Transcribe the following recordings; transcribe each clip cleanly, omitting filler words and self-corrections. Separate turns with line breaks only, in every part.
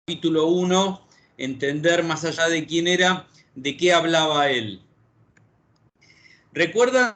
capítulo 1, entender más allá de quién era, de qué hablaba él. ¿Recuerdan?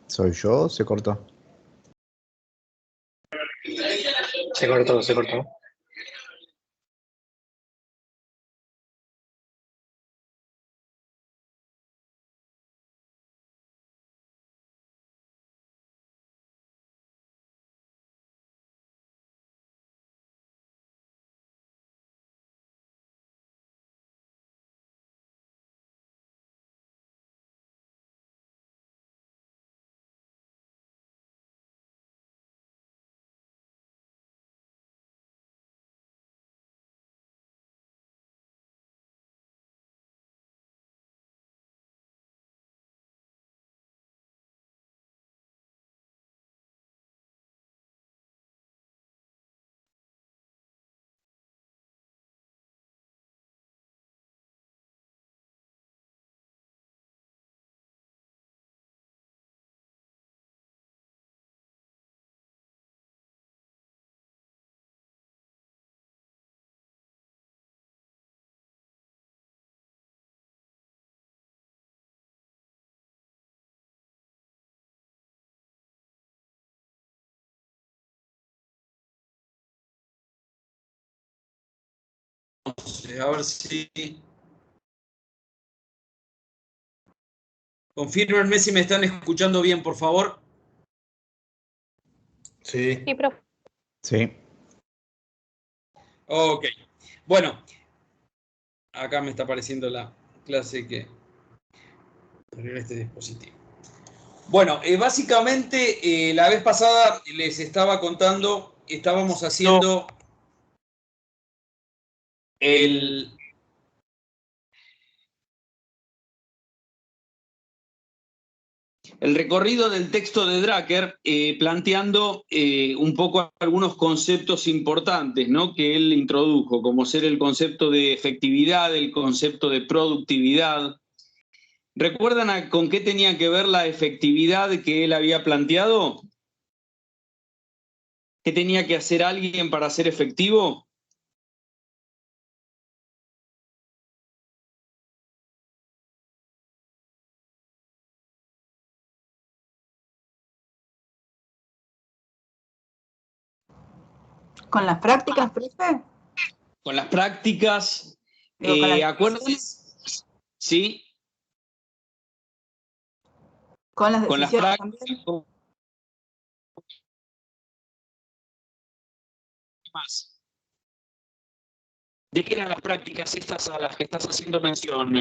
¿Soy yo? ¿Se cortó?
Se cortó, se cortó.
A ver si... Confírmenme si me están escuchando bien, por favor.
Sí.
Sí, profe.
Sí.
Ok. Bueno, acá me está apareciendo la clase que... en este dispositivo. Bueno, básicamente la vez pasada les estaba contando, estábamos haciendo el recorrido del texto de Drucker, planteando un poco algunos conceptos importantes, ¿no?, que él introdujo, como ser el concepto de efectividad, el concepto de productividad. ¿Recuerdan con qué tenía que ver la efectividad que él había planteado? ¿Qué tenía que hacer alguien para ser efectivo?
¿Con las prácticas, profe?
Con las prácticas,
Digo, con las
acuérdense, ¿sí?
Con las
Con las
decisiones
prácticas,
también.
más. ¿De qué eran las prácticas estas a las que estás haciendo mención?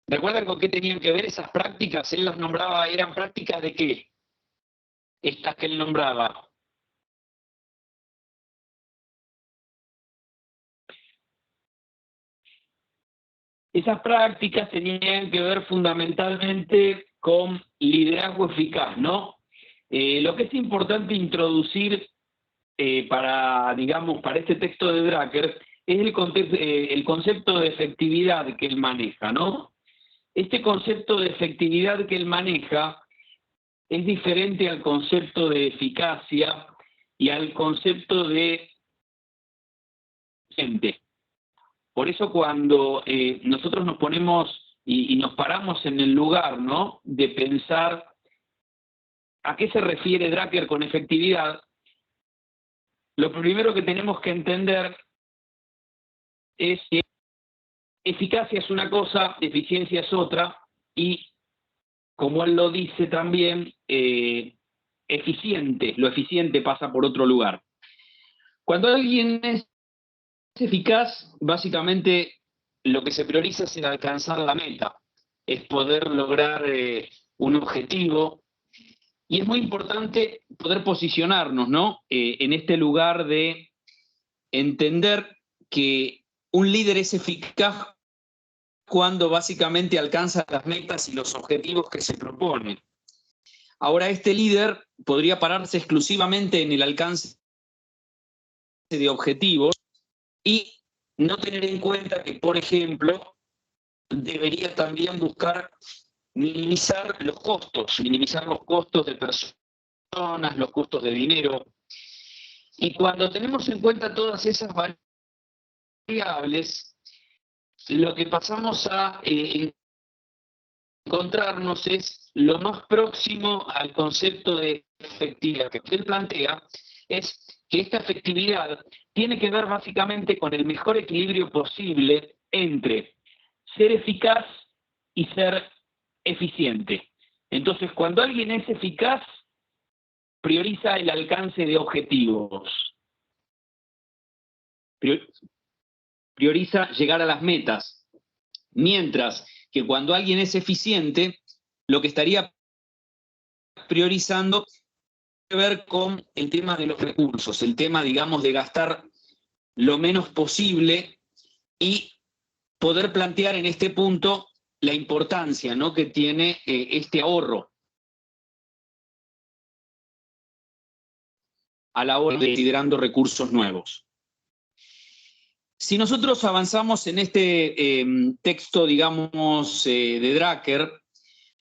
¿Recuerdan con qué tenían que ver esas prácticas? Él las nombraba, ¿eran prácticas de qué? Estas que él nombraba. Esas prácticas tenían que ver fundamentalmente con liderazgo eficaz, ¿no? Lo que es importante introducir para este texto de Drucker es el concepto de efectividad que él maneja, ¿no? Este concepto de efectividad que él maneja es diferente al concepto de eficacia y al concepto de gente. Por eso cuando nosotros nos ponemos y nos paramos en el lugar, ¿no?, de pensar a qué se refiere Drucker con efectividad, lo primero que tenemos que entender es que eficacia es una cosa, eficiencia es otra, y como él lo dice también, lo eficiente pasa por otro lugar. Cuando alguien es eficaz, básicamente lo que se prioriza es el alcanzar la meta, es poder lograr un objetivo, y es muy importante poder posicionarnos, ¿no? En este lugar de entender que un líder es eficaz cuando básicamente alcanza las metas y los objetivos que se propone. Ahora, este líder podría pararse exclusivamente en el alcance de objetivos y no tener en cuenta que, por ejemplo, debería también buscar minimizar los costos de personas, los costos de dinero. Y cuando tenemos en cuenta todas esas variables, lo que pasamos a encontrarnos es lo más próximo al concepto de efectividad que él plantea, es que esta efectividad tiene que ver básicamente con el mejor equilibrio posible entre ser eficaz y ser eficiente. Entonces, cuando alguien es eficaz, prioriza el alcance de objetivos, prioriza llegar a las metas, mientras que cuando alguien es eficiente, lo que estaría priorizando tiene que ver con el tema de los recursos, el tema, digamos, de gastar lo menos posible y poder plantear en este punto la importancia, ¿no?, que tiene este ahorro a la hora de considerando recursos nuevos. Si nosotros avanzamos en este texto, digamos, de Drucker,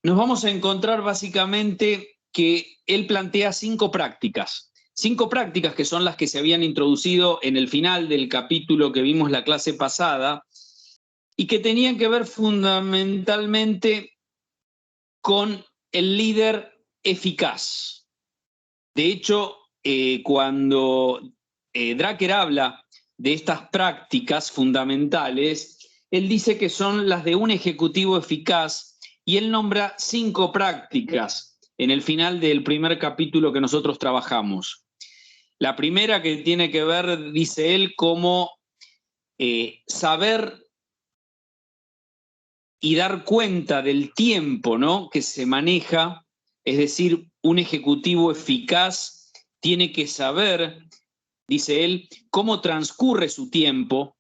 nos vamos a encontrar básicamente que él plantea 5 prácticas. 5 prácticas que son las que se habían introducido en el final del capítulo que vimos la clase pasada y que tenían que ver fundamentalmente con el líder eficaz. De hecho, cuando Drucker habla de estas prácticas fundamentales, él dice que son las de un ejecutivo eficaz y él nombra 5 prácticas en el final del primer capítulo que nosotros trabajamos. La primera, que tiene que ver, dice él, como saber y dar cuenta del tiempo, ¿no?, que se maneja, es decir, un ejecutivo eficaz tiene que saber, dice él, cómo transcurre su tiempo,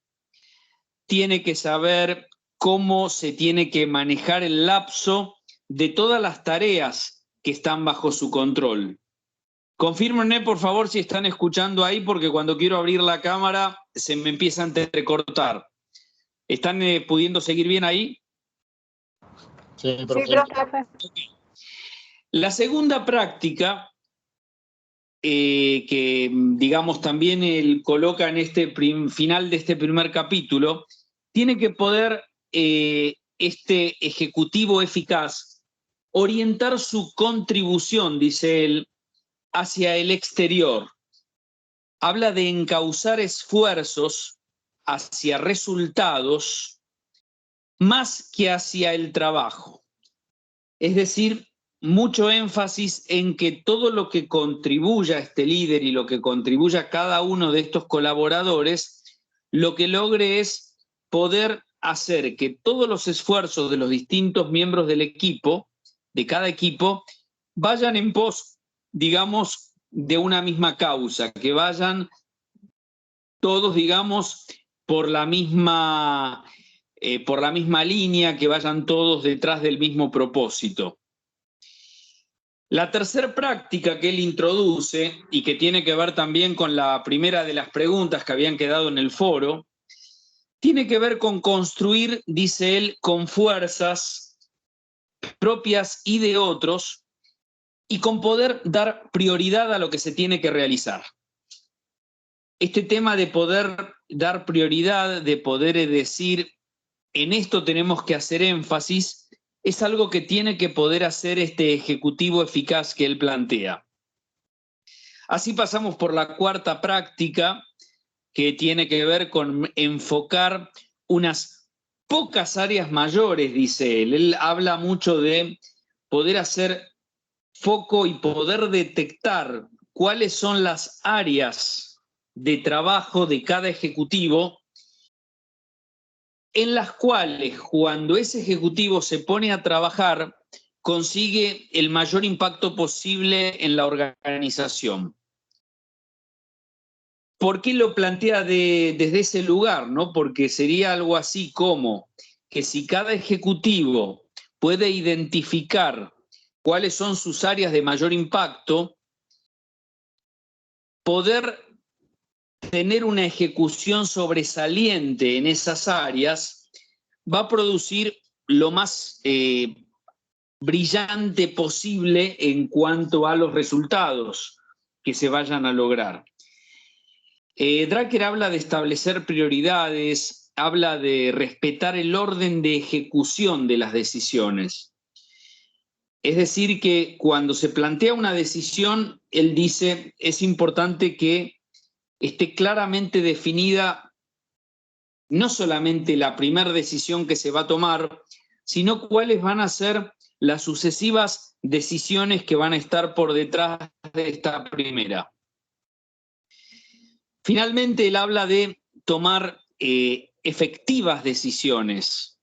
tiene que saber cómo se tiene que manejar el lapso de todas las tareas que están bajo su control. Confírmenme, por favor, si están escuchando ahí, porque cuando quiero abrir la cámara se me empieza a entrecortar. ¿Están pudiendo seguir bien ahí?
Sí,
Sí,
profe.
profe.
La segunda práctica, que digamos también él coloca en este final de este primer capítulo, tiene que poder este ejecutivo eficaz orientar su contribución, dice él, hacia el exterior. Habla de encauzar esfuerzos hacia resultados más que hacia el trabajo. Es decir, mucho énfasis en que todo lo que contribuya a este líder y lo que contribuya a cada uno de estos colaboradores, lo que logre es poder hacer que todos los esfuerzos de los distintos miembros del equipo, de cada equipo, vayan en pos, digamos, de una misma causa, que vayan todos, digamos, por la misma línea, que vayan todos detrás del mismo propósito. La tercera práctica que él introduce, y que tiene que ver también con la primera de las preguntas que habían quedado en el foro, tiene que ver con construir, dice él, con fuerzas propias y de otros, y con poder dar prioridad a lo que se tiene que realizar. Este tema de poder dar prioridad, de poder decir, en esto tenemos que hacer énfasis, es algo que tiene que poder hacer este ejecutivo eficaz que él plantea. Así pasamos por la cuarta práctica, que tiene que ver con enfocar unas pocas áreas mayores, dice él. Él habla mucho de poder hacer foco y poder detectar cuáles son las áreas de trabajo de cada ejecutivo en las cuales cuando ese ejecutivo se pone a trabajar, consigue el mayor impacto posible en la organización. ¿Por qué lo plantea desde ese lugar, no? Porque sería algo así como que si cada ejecutivo puede identificar cuáles son sus áreas de mayor impacto, poder tener una ejecución sobresaliente en esas áreas va a producir lo más brillante posible en cuanto a los resultados que se vayan a lograr. Drucker habla de establecer prioridades, habla de respetar el orden de ejecución de las decisiones. Es decir, que cuando se plantea una decisión, él dice, es importante que esté claramente definida no solamente la primera decisión que se va a tomar, sino cuáles van a ser las sucesivas decisiones que van a estar por detrás de esta primera. Finalmente, él habla de tomar efectivas decisiones.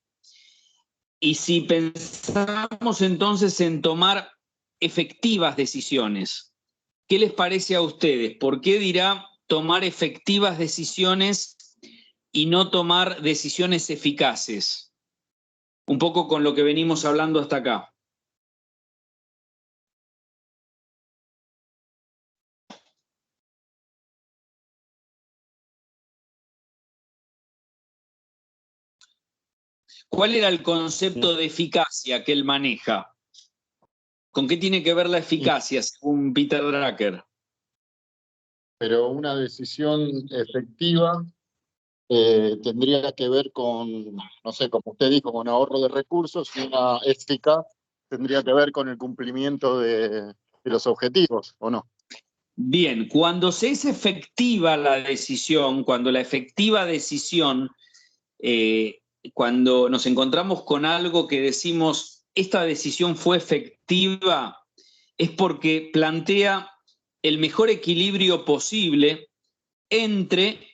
Y si pensamos entonces en tomar efectivas decisiones, ¿qué les parece a ustedes? ¿Por qué dirá tomar efectivas decisiones y no tomar decisiones eficaces? Un poco con lo que venimos hablando hasta acá. ¿Cuál era el concepto de eficacia que él maneja? ¿Con qué tiene que ver la eficacia, según Peter Drucker?
Pero una decisión efectiva tendría que ver con, no sé, como usted dijo, con ahorro de recursos, y una eficaz tendría que ver con el cumplimiento de los objetivos, ¿o no?
Bien, cuando se es efectiva la decisión, cuando la efectiva decisión, cuando nos encontramos con algo que decimos, esta decisión fue efectiva, es porque plantea el mejor equilibrio posible entre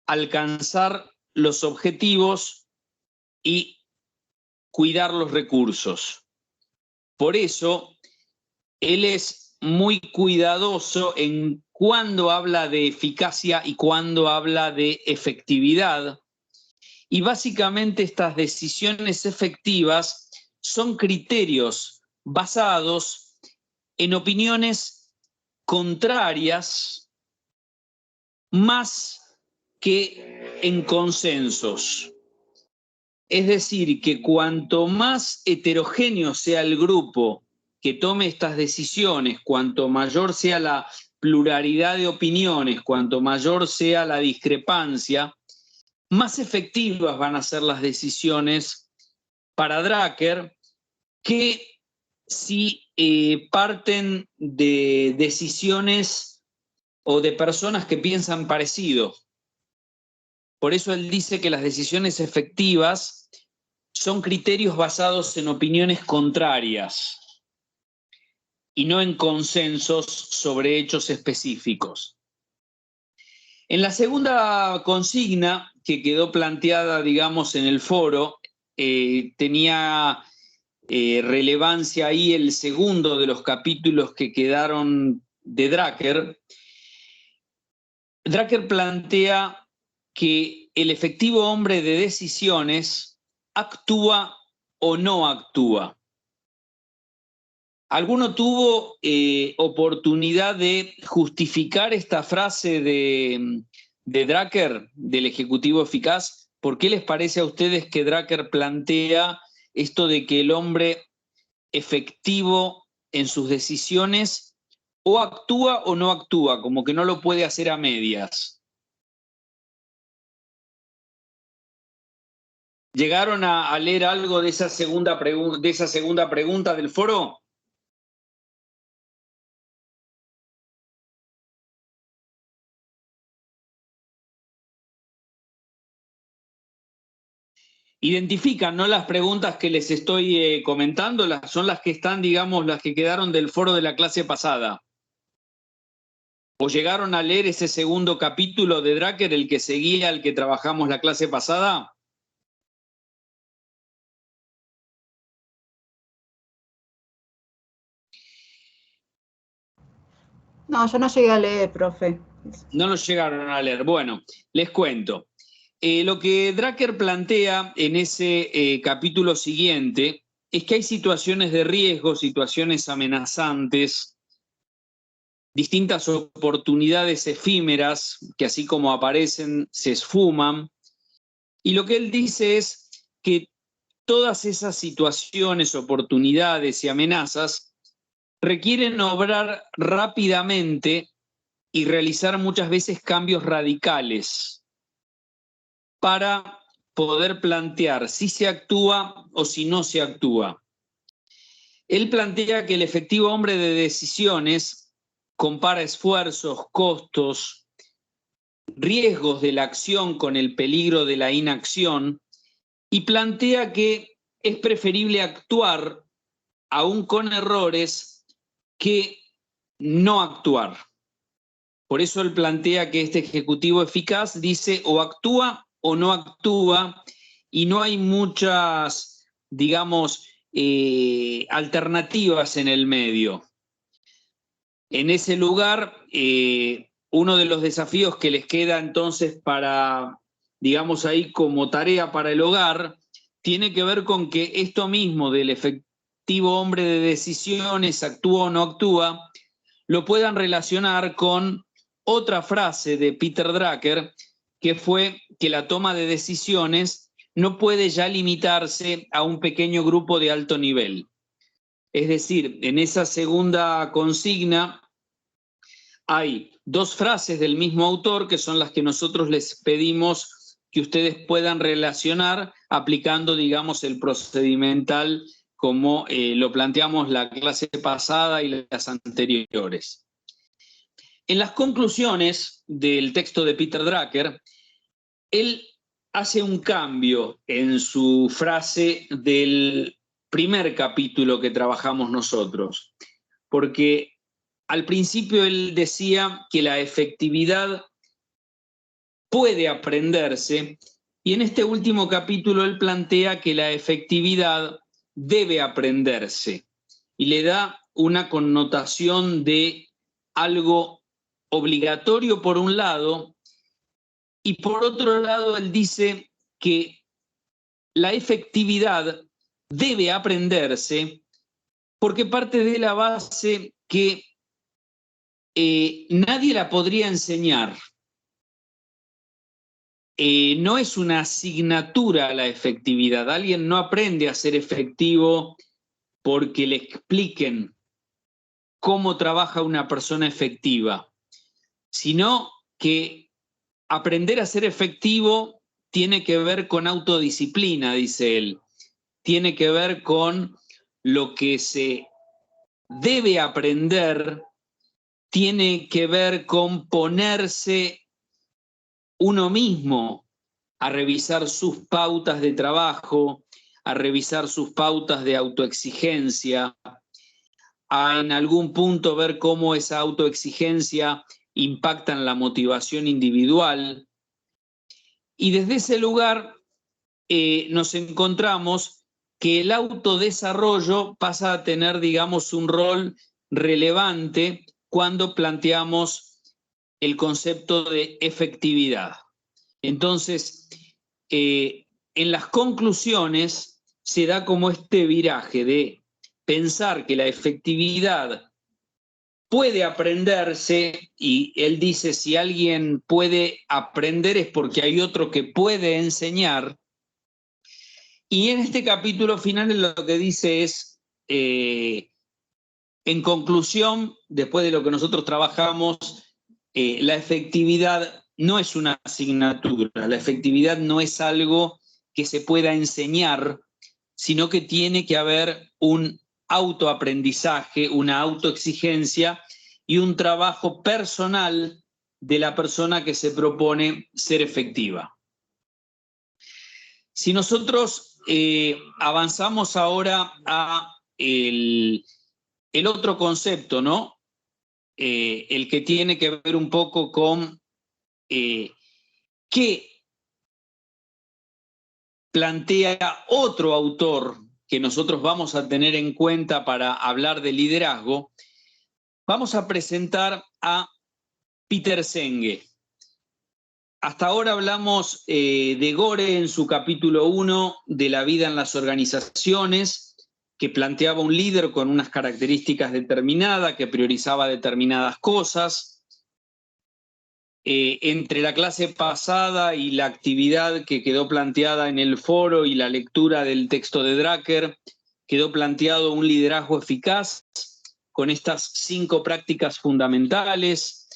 alcanzar los objetivos y cuidar los recursos. Por eso, él es muy cuidadoso en cuándo habla de eficacia y cuándo habla de efectividad. Y básicamente estas decisiones efectivas son criterios basados en opiniones contrarias más que en consensos. Es decir, que cuanto más heterogéneo sea el grupo que tome estas decisiones, cuanto mayor sea la pluralidad de opiniones, cuanto mayor sea la discrepancia, más efectivas van a ser las decisiones para Drucker que si parten de decisiones o de personas que piensan parecido. Por eso él dice que las decisiones efectivas son criterios basados en opiniones contrarias y no en consensos sobre hechos específicos. En la segunda consigna que quedó planteada, digamos, en el foro, tenía relevancia ahí el segundo de los capítulos que quedaron de Drucker. Drucker plantea que el efectivo hombre de decisiones actúa o no actúa. ¿Alguno tuvo oportunidad de justificar esta frase de Drucker, del ejecutivo eficaz? ¿Por qué les parece a ustedes que Drucker plantea esto de que el hombre efectivo en sus decisiones o actúa o no actúa, como que no lo puede hacer a medias? ¿Llegaron a leer algo de esa segunda pregunta del foro? Identifican, ¿no? Las preguntas que les estoy comentando, son las que están, digamos, las que quedaron del foro de la clase pasada. ¿O llegaron a leer ese segundo capítulo de Drucker, el que seguía al que trabajamos la clase pasada?
No, yo no llegué a leer, profe.
No lo llegaron a leer. Bueno, les cuento. Lo que Drucker plantea en ese capítulo siguiente es que hay situaciones de riesgo, situaciones amenazantes, distintas oportunidades efímeras que así como aparecen se esfuman. Y lo que él dice es que todas esas situaciones, oportunidades y amenazas requieren obrar rápidamente y realizar muchas veces cambios radicales para poder plantear si se actúa o si no se actúa. Él plantea que el efectivo hombre de decisiones compara esfuerzos, costos, riesgos de la acción con el peligro de la inacción y plantea que es preferible actuar aún con errores que no actuar. Por eso él plantea que este ejecutivo eficaz dice o actúa o no actúa y no hay muchas, digamos, alternativas en el medio. En ese lugar, uno de los desafíos que les queda entonces para, digamos ahí como tarea para el hogar, tiene que ver con que esto mismo del efectivo hombre de decisiones, actúa o no actúa, lo puedan relacionar con otra frase de Peter Drucker, que fue que la toma de decisiones no puede ya limitarse a un pequeño grupo de alto nivel. Es decir, en esa segunda consigna hay dos frases del mismo autor que son las que nosotros les pedimos que ustedes puedan relacionar aplicando, digamos, el procedimental como lo planteamos la clase pasada y las anteriores. En las conclusiones del texto de Peter Drucker, él hace un cambio en su frase del primer capítulo que trabajamos nosotros, porque al principio él decía que la efectividad puede aprenderse y en este último capítulo él plantea que la efectividad debe aprenderse y le da una connotación de algo obligatorio por un lado y por otro lado él dice que la efectividad debe aprenderse porque parte de la base que nadie la podría enseñar. No es una asignatura la efectividad. Alguien no aprende a ser efectivo porque le expliquen cómo trabaja una persona efectiva, sino que aprender a ser efectivo tiene que ver con autodisciplina, dice él. Tiene que ver con lo que se debe aprender, tiene que ver con ponerse uno mismo a revisar sus pautas de trabajo, a revisar sus pautas de autoexigencia, a en algún punto ver cómo esa autoexigencia impacta en la motivación individual. Y desde ese lugar nos encontramos que el autodesarrollo pasa a tener, digamos, un rol relevante cuando planteamos el concepto de efectividad. Entonces, en las conclusiones se da como este viraje de pensar que la efectividad puede aprenderse, y él dice, si alguien puede aprender es porque hay otro que puede enseñar. Y en este capítulo final lo que dice es, en conclusión, después de lo que nosotros trabajamos, la efectividad no es una asignatura, la efectividad no es algo que se pueda enseñar, sino que tiene que haber un autoaprendizaje, una autoexigencia y un trabajo personal de la persona que se propone ser efectiva. Si nosotros avanzamos ahora a el otro concepto, ¿no? El que tiene que ver un poco con qué plantea otro autor que nosotros vamos a tener en cuenta para hablar de liderazgo, Vamos a presentar a Peter Senge. Hasta ahora hablamos de Gore en su capítulo 1 de la vida en las organizaciones, que planteaba un líder con unas características determinadas, que priorizaba determinadas cosas. Entre la clase pasada y la actividad que quedó planteada en el foro y la lectura del texto de Drucker, quedó planteado un liderazgo eficaz con estas 5 prácticas fundamentales,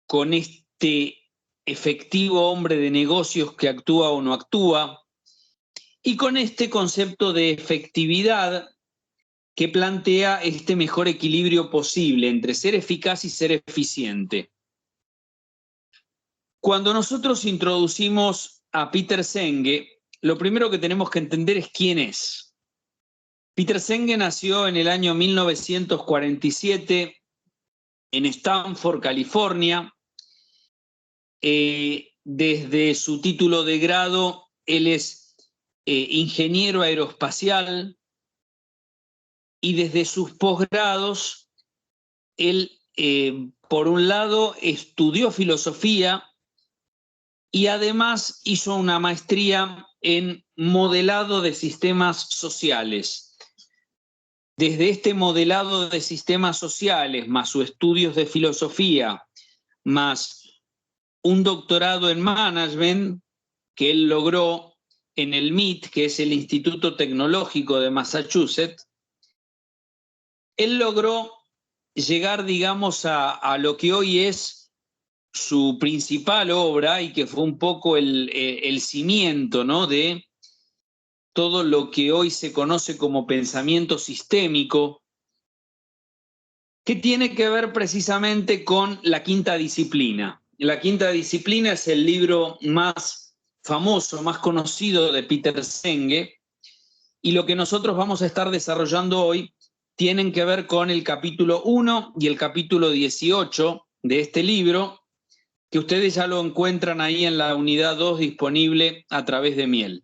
con este efectivo hombre de negocios que actúa o no actúa, y con este concepto de efectividad que plantea este mejor equilibrio posible entre ser eficaz y ser eficiente. Cuando nosotros introducimos a Peter Senge, lo primero que tenemos que entender es quién es. Peter Senge nació en el año 1947 en Stanford, California. Desde su título de grado, él es ingeniero aeroespacial, y desde sus posgrados, él, por un lado, estudió filosofía y además hizo una maestría en modelado de sistemas sociales. Desde este modelado de sistemas sociales, más sus estudios de filosofía, más un doctorado en management que él logró en el MIT, que es el Instituto Tecnológico de Massachusetts, él logró llegar, digamos, a lo que hoy es su principal obra y que fue un poco el cimiento, ¿no?, de todo lo que hoy se conoce como pensamiento sistémico, que tiene que ver precisamente con la quinta disciplina. La quinta disciplina es el libro más famoso, más conocido de Peter Senge, y lo que nosotros vamos a estar desarrollando hoy tienen que ver con el capítulo 1 y el capítulo 18 de este libro, que ustedes ya lo encuentran ahí en la unidad 2 disponible a través de Miel.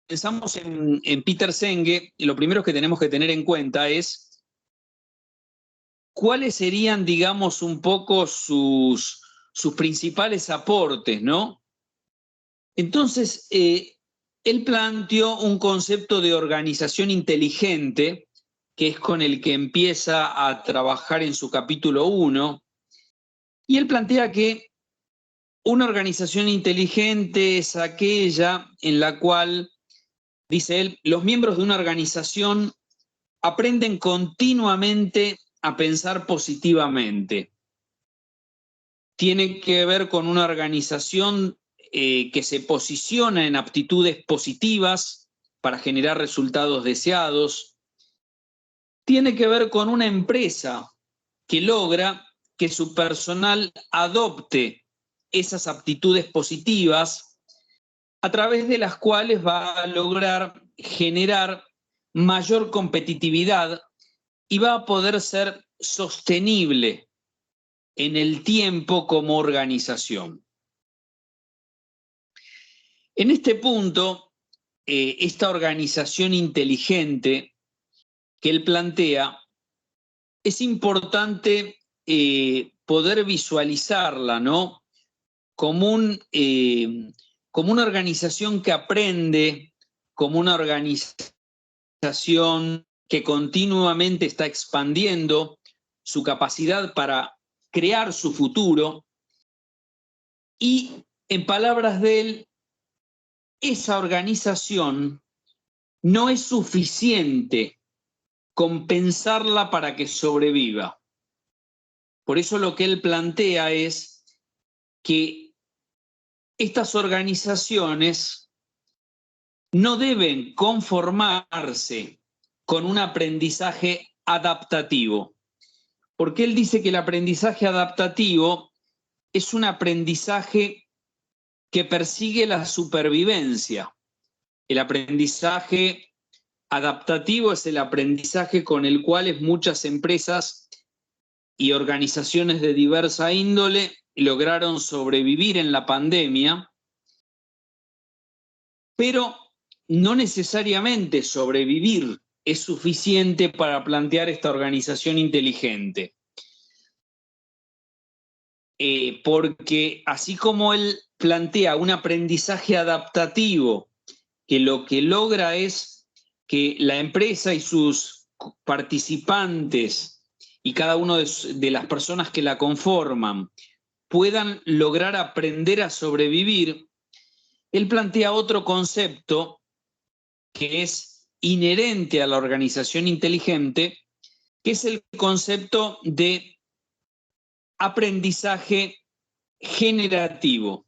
Pensamos en Peter Senge, y lo primero que tenemos que tener en cuenta es cuáles serían, digamos, un poco sus principales aportes, ¿no? Entonces, él planteó un concepto de organización inteligente, que es con el que empieza a trabajar en su capítulo 1, y él plantea que una organización inteligente es aquella en la cual, dice él, los miembros de una organización aprenden continuamente a pensar positivamente. Tiene que ver con una organización que se posiciona en aptitudes positivas para generar resultados deseados. Tiene que ver con una empresa que logra que su personal adopte esas aptitudes positivas, a través de las cuales va a lograr generar mayor competitividad y va a poder ser sostenible en el tiempo como organización. En este punto, esta organización inteligente que él plantea, es importante poder visualizarla, ¿no?, como una organización que aprende, como una organización que continuamente está expandiendo su capacidad para crear su futuro, y en palabras de él, esa organización no es suficiente con pensarla para que sobreviva. Por eso lo que él plantea es que estas organizaciones no deben conformarse con un aprendizaje adaptativo, porque él dice que el aprendizaje adaptativo es un aprendizaje que persigue la supervivencia. El aprendizaje adaptativo es el aprendizaje con el cual muchas empresas y organizaciones de diversa índole lograron sobrevivir en la pandemia, pero no necesariamente sobrevivir es suficiente para plantear esta organización inteligente. Porque así como él plantea un aprendizaje adaptativo, que lo que logra es que la empresa y sus participantes y cada una de las personas que la conforman puedan lograr aprender a sobrevivir, él plantea otro concepto que es inherente a la organización inteligente, que es el concepto de aprendizaje generativo.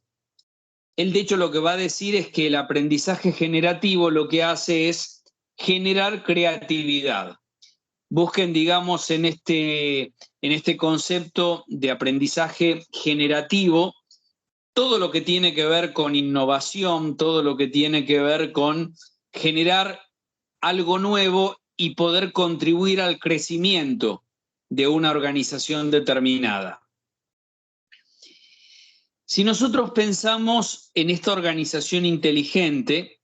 Él, de hecho, lo que va a decir es que el aprendizaje generativo lo que hace es generar creatividad. Busquen, digamos, en este concepto de aprendizaje generativo, todo lo que tiene que ver con innovación, todo lo que tiene que ver con generar algo nuevo y poder contribuir al crecimiento de una organización determinada. Si nosotros pensamos en esta organización inteligente,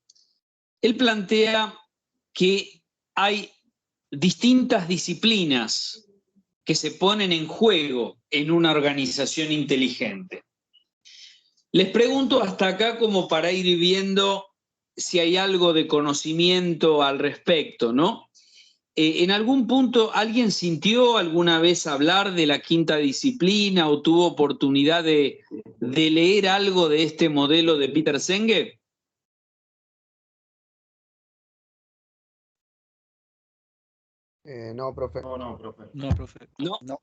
él plantea que hay distintas disciplinas que se ponen en juego en una organización inteligente. Les pregunto hasta acá como para ir viendo si hay algo de conocimiento al respecto, ¿no? ¿En algún punto alguien sintió alguna vez hablar de la quinta disciplina o tuvo oportunidad de leer algo de este modelo de Peter Senge?
No, profe.
No, profe.
No, profe.
¿No?
No.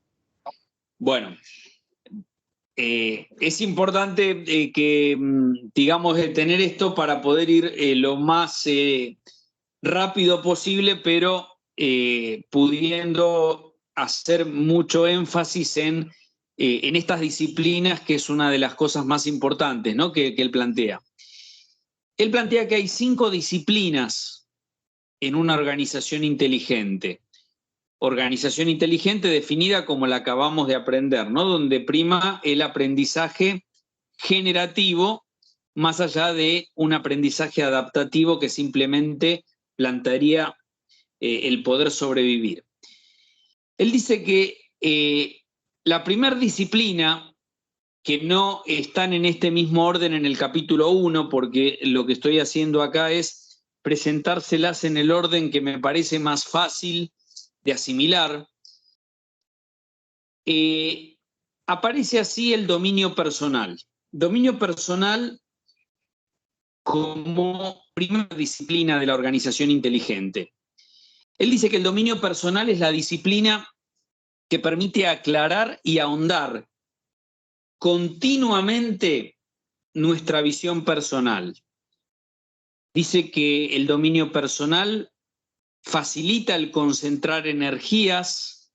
Bueno, es importante que, digamos, tener esto para poder ir lo más rápido posible, pero pudiendo hacer mucho énfasis en estas disciplinas, que es una de las cosas más importantes, ¿no?, que él plantea. Él plantea que hay 5 disciplinas en una organización inteligente. Organización inteligente definida como la acabamos de aprender, ¿no?, donde prima el aprendizaje generativo más allá de un aprendizaje adaptativo que simplemente plantearía el poder sobrevivir. Él dice que la primera disciplina, que no están en este mismo orden en el capítulo 1, porque lo que estoy haciendo acá es presentárselas en el orden que me parece más fácil de asimilar, aparece así el dominio personal. Dominio personal como primera disciplina de la organización inteligente. Él dice que el dominio personal es la disciplina que permite aclarar y ahondar continuamente nuestra visión personal. Dice que el dominio personal facilita el concentrar energías,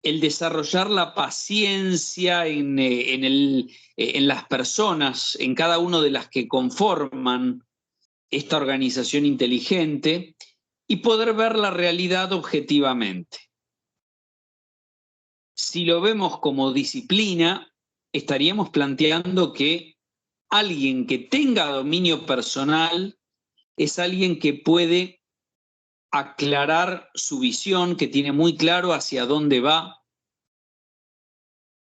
el desarrollar la paciencia en las personas, en cada una de las que conforman esta organización inteligente, y poder ver la realidad objetivamente. Si lo vemos como disciplina, estaríamos planteando que alguien que tenga dominio personal es alguien que puede aclarar su visión, que tiene muy claro hacia dónde va.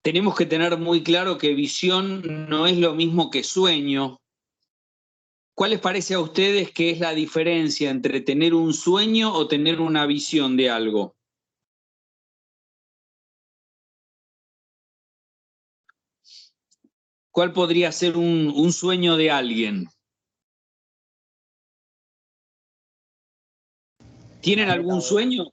Tenemos que tener muy claro que visión no es lo mismo que sueño. ¿Cuál les parece a ustedes que es la diferencia entre tener un sueño o tener una visión de algo? ¿Cuál podría ser un sueño de alguien? ¿Tienen algún sueño?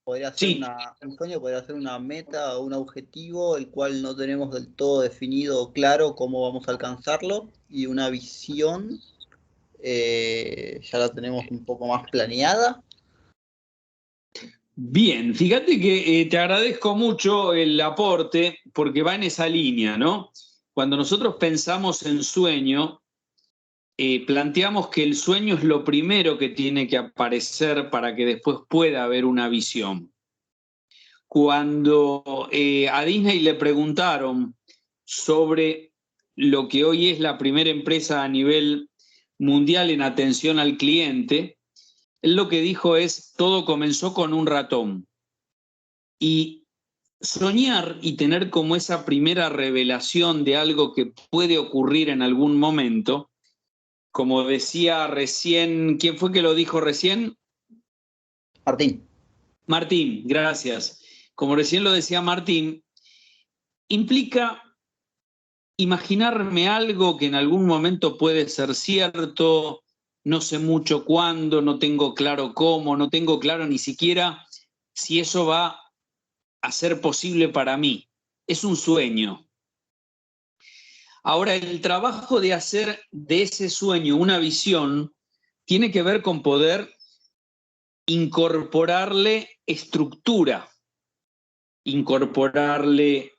Podría ser
Sí.
un sueño, podría ser una meta o un objetivo, el cual no tenemos del todo definido o claro cómo vamos a alcanzarlo, y una visión ya la tenemos un poco más planeada.
Bien, fíjate que te agradezco mucho el aporte porque va en esa línea, ¿no? Cuando nosotros pensamos en sueño, planteamos que el sueño es lo primero que tiene que aparecer para que después pueda haber una visión. Cuando a Disney le preguntaron sobre lo que hoy es la primera empresa a nivel mundial en atención al cliente, él lo que dijo es, todo comenzó con un ratón. Y soñar y tener como esa primera revelación de algo que puede ocurrir en algún momento, como decía recién, ¿quién fue que lo dijo recién?
Martín.
Martín, gracias. Como recién lo decía Martín, implica imaginarme algo que en algún momento puede ser cierto, no sé mucho cuándo, no tengo claro cómo, no tengo claro ni siquiera si eso va a ser posible para mí. Es un sueño. Ahora, el trabajo de hacer de ese sueño una visión tiene que ver con poder incorporarle estructura, incorporarle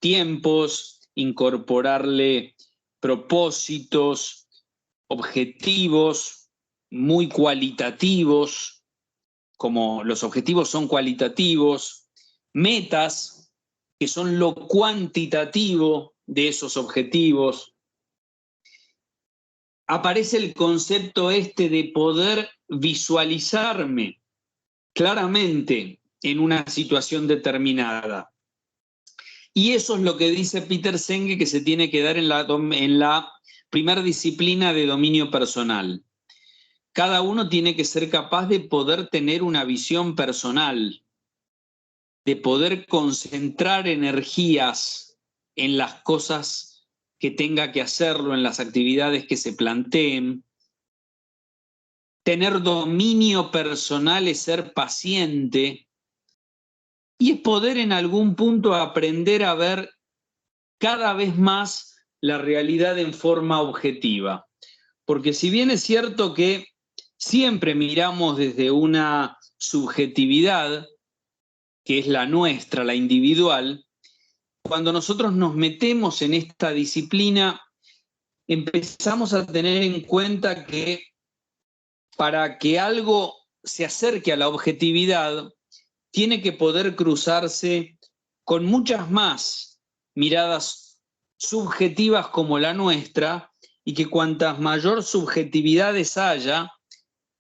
tiempos, incorporarle propósitos, objetivos muy cualitativos, como los objetivos son cualitativos, metas que son lo cuantitativo de esos objetivos. Aparece el concepto este de poder visualizarme claramente en una situación determinada. Y eso es lo que dice Peter Senge que se tiene que dar en la primera disciplina de dominio personal. Cada uno tiene que ser capaz de poder tener una visión personal, de poder concentrar energías en las cosas que tenga que hacerlo, en las actividades que se planteen. Tener dominio personal es ser paciente y es poder en algún punto aprender a ver cada vez más la realidad en forma objetiva. Porque si bien es cierto que siempre miramos desde una subjetividad, que es la nuestra, la individual, cuando nosotros nos metemos en esta disciplina, empezamos a tener en cuenta que para que algo se acerque a la objetividad, tiene que poder cruzarse con muchas más miradas subjetivas como la nuestra, y que cuantas mayor subjetividades haya,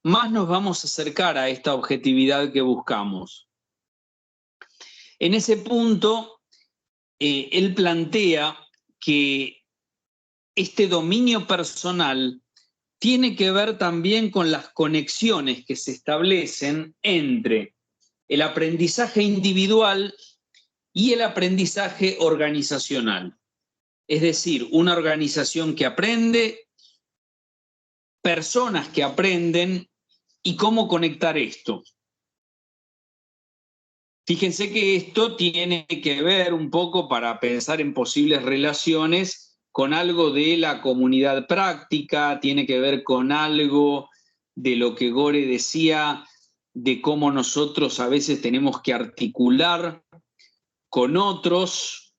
más nos vamos a acercar a esta objetividad que buscamos. En ese punto, él plantea que este dominio personal tiene que ver también con las conexiones que se establecen entre el aprendizaje individual y el aprendizaje organizacional. Es decir, una organización que aprende, personas que aprenden y cómo conectar esto. Fíjense que esto tiene que ver un poco para pensar en posibles relaciones con algo de la comunidad práctica, tiene que ver con algo de lo que Gore decía, de cómo nosotros a veces tenemos que articular con otros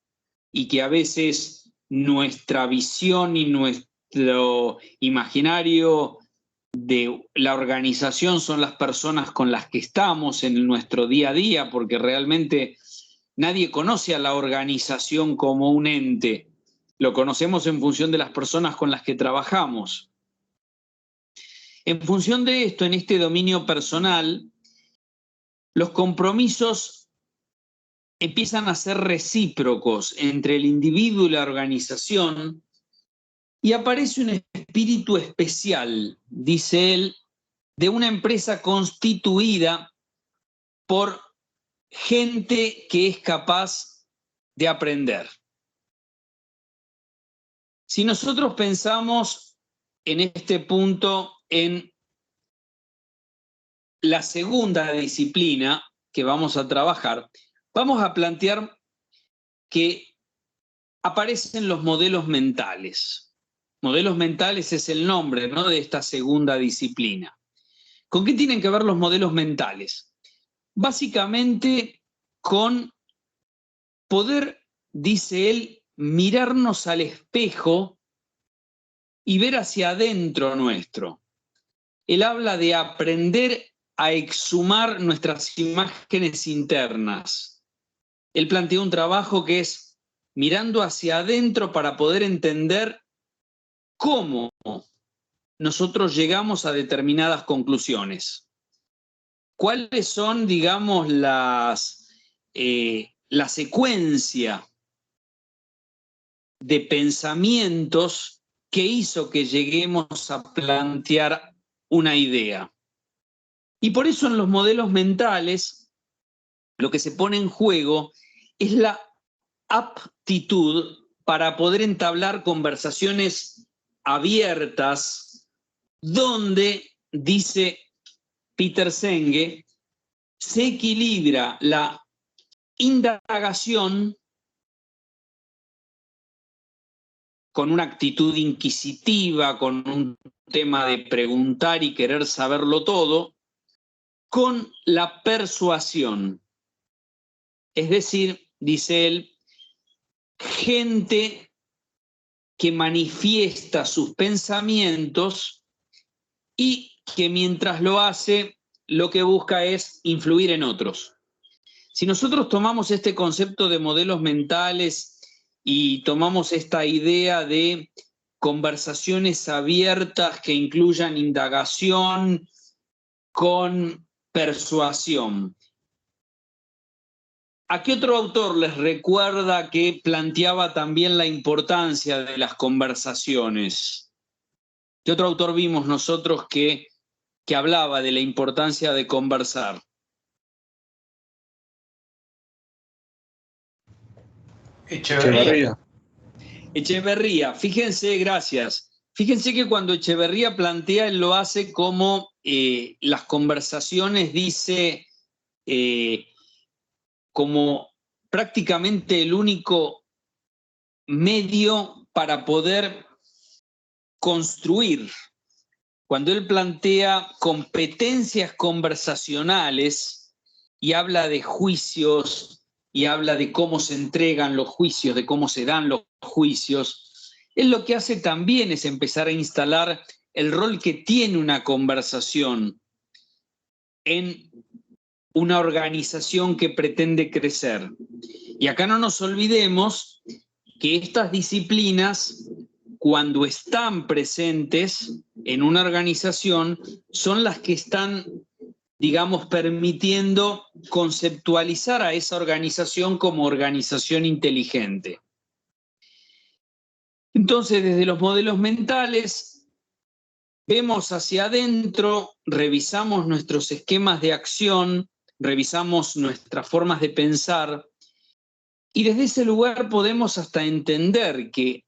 y que a veces nuestra visión y nuestro imaginario de la organización son las personas con las que estamos en nuestro día a día, porque realmente nadie conoce a la organización como un ente, lo conocemos en función de las personas con las que trabajamos. En función de esto, en este dominio personal, los compromisos empiezan a ser recíprocos entre el individuo y la organización, y aparece un espíritu especial, dice él, de una empresa constituida por gente que es capaz de aprender. Si nosotros pensamos en este punto en la segunda disciplina que vamos a trabajar, vamos a plantear que aparecen los modelos mentales. Modelos mentales es el nombre, ¿no?, de esta segunda disciplina. ¿Con qué tienen que ver los modelos mentales? Básicamente con poder, dice él, mirarnos al espejo y ver hacia adentro nuestro. Él habla de aprender a exhumar nuestras imágenes internas. Él plantea un trabajo que es mirando hacia adentro para poder entender cómo nosotros llegamos a determinadas conclusiones. ¿Cuáles son, digamos, la secuencia de pensamientos que hizo que lleguemos a plantear una idea? Y por eso en los modelos mentales lo que se pone en juego es la aptitud para poder entablar conversaciones abiertas donde, dice Peter Senge, se equilibra la indagación con una actitud inquisitiva, con un tema de preguntar y querer saberlo todo, con la persuasión. Es decir, dice él, gente que manifiesta sus pensamientos y que mientras lo hace, lo que busca es influir en otros. Si nosotros tomamos este concepto de modelos mentales y tomamos esta idea de conversaciones abiertas que incluyan indagación con persuasión, ¿a qué otro autor les recuerda que planteaba también la importancia de las conversaciones? ¿Qué otro autor vimos nosotros que hablaba de la importancia de conversar?
Echeverría.
Echeverría, fíjense, gracias. Fíjense que cuando Echeverría plantea, él lo hace como las conversaciones, dice, como prácticamente el único medio para poder construir. Cuando él plantea competencias conversacionales y habla de juicios y habla de cómo se entregan los juicios, de cómo se dan los juicios, él lo que hace también es empezar a instalar el rol que tiene una conversación en una organización que pretende crecer. Y acá no nos olvidemos que estas disciplinas, cuando están presentes en una organización, son las que están, digamos, permitiendo conceptualizar a esa organización como organización inteligente. Entonces, desde los modelos mentales, vemos hacia adentro, revisamos nuestros esquemas de acción, revisamos nuestras formas de pensar, y desde ese lugar podemos hasta entender que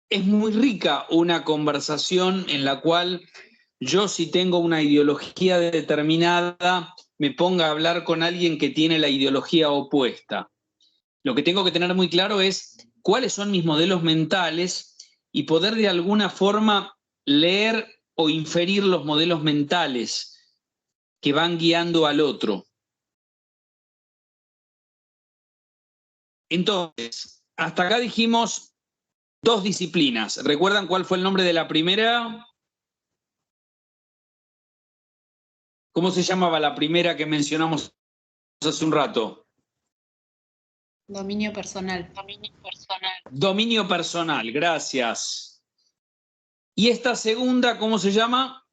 es muy rica una conversación en la cual yo, si tengo una ideología determinada, me ponga a hablar con alguien que tiene la ideología opuesta. Lo que tengo que tener muy claro es cuáles son mis modelos mentales y poder de alguna forma leer o inferir los modelos mentales que van guiando al otro. Entonces, hasta acá dijimos dos disciplinas. ¿Recuerdan cuál fue el nombre de la primera? ¿Cómo se llamaba la primera que mencionamos hace un rato?
Dominio personal.
Dominio personal, gracias. ¿Y esta segunda cómo se llama?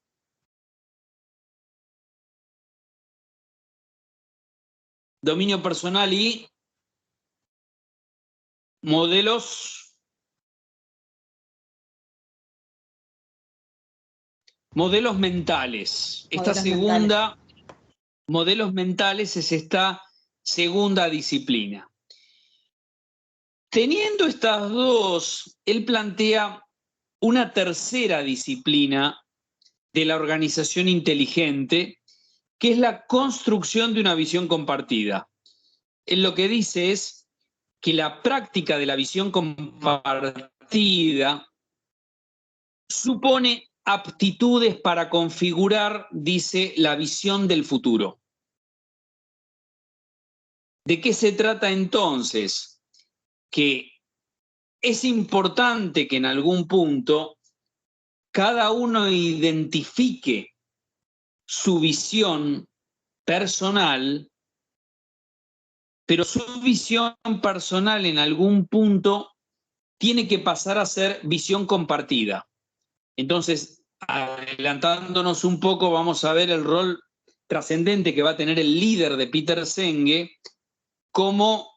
Dominio personal y modelos mentales. Esta segunda, modelos mentales, es esta segunda disciplina. Teniendo estas dos, él plantea una tercera disciplina de la organización inteligente, que es la construcción de una visión compartida. Él lo que dice es que la práctica de la visión compartida supone aptitudes para configurar, dice, la visión del futuro. ¿De qué se trata entonces? Que es importante que en algún punto cada uno identifique su visión personal, pero su visión personal en algún punto tiene que pasar a ser visión compartida. Entonces, adelantándonos un poco, vamos a ver el rol trascendente que va a tener el líder de Peter Senge como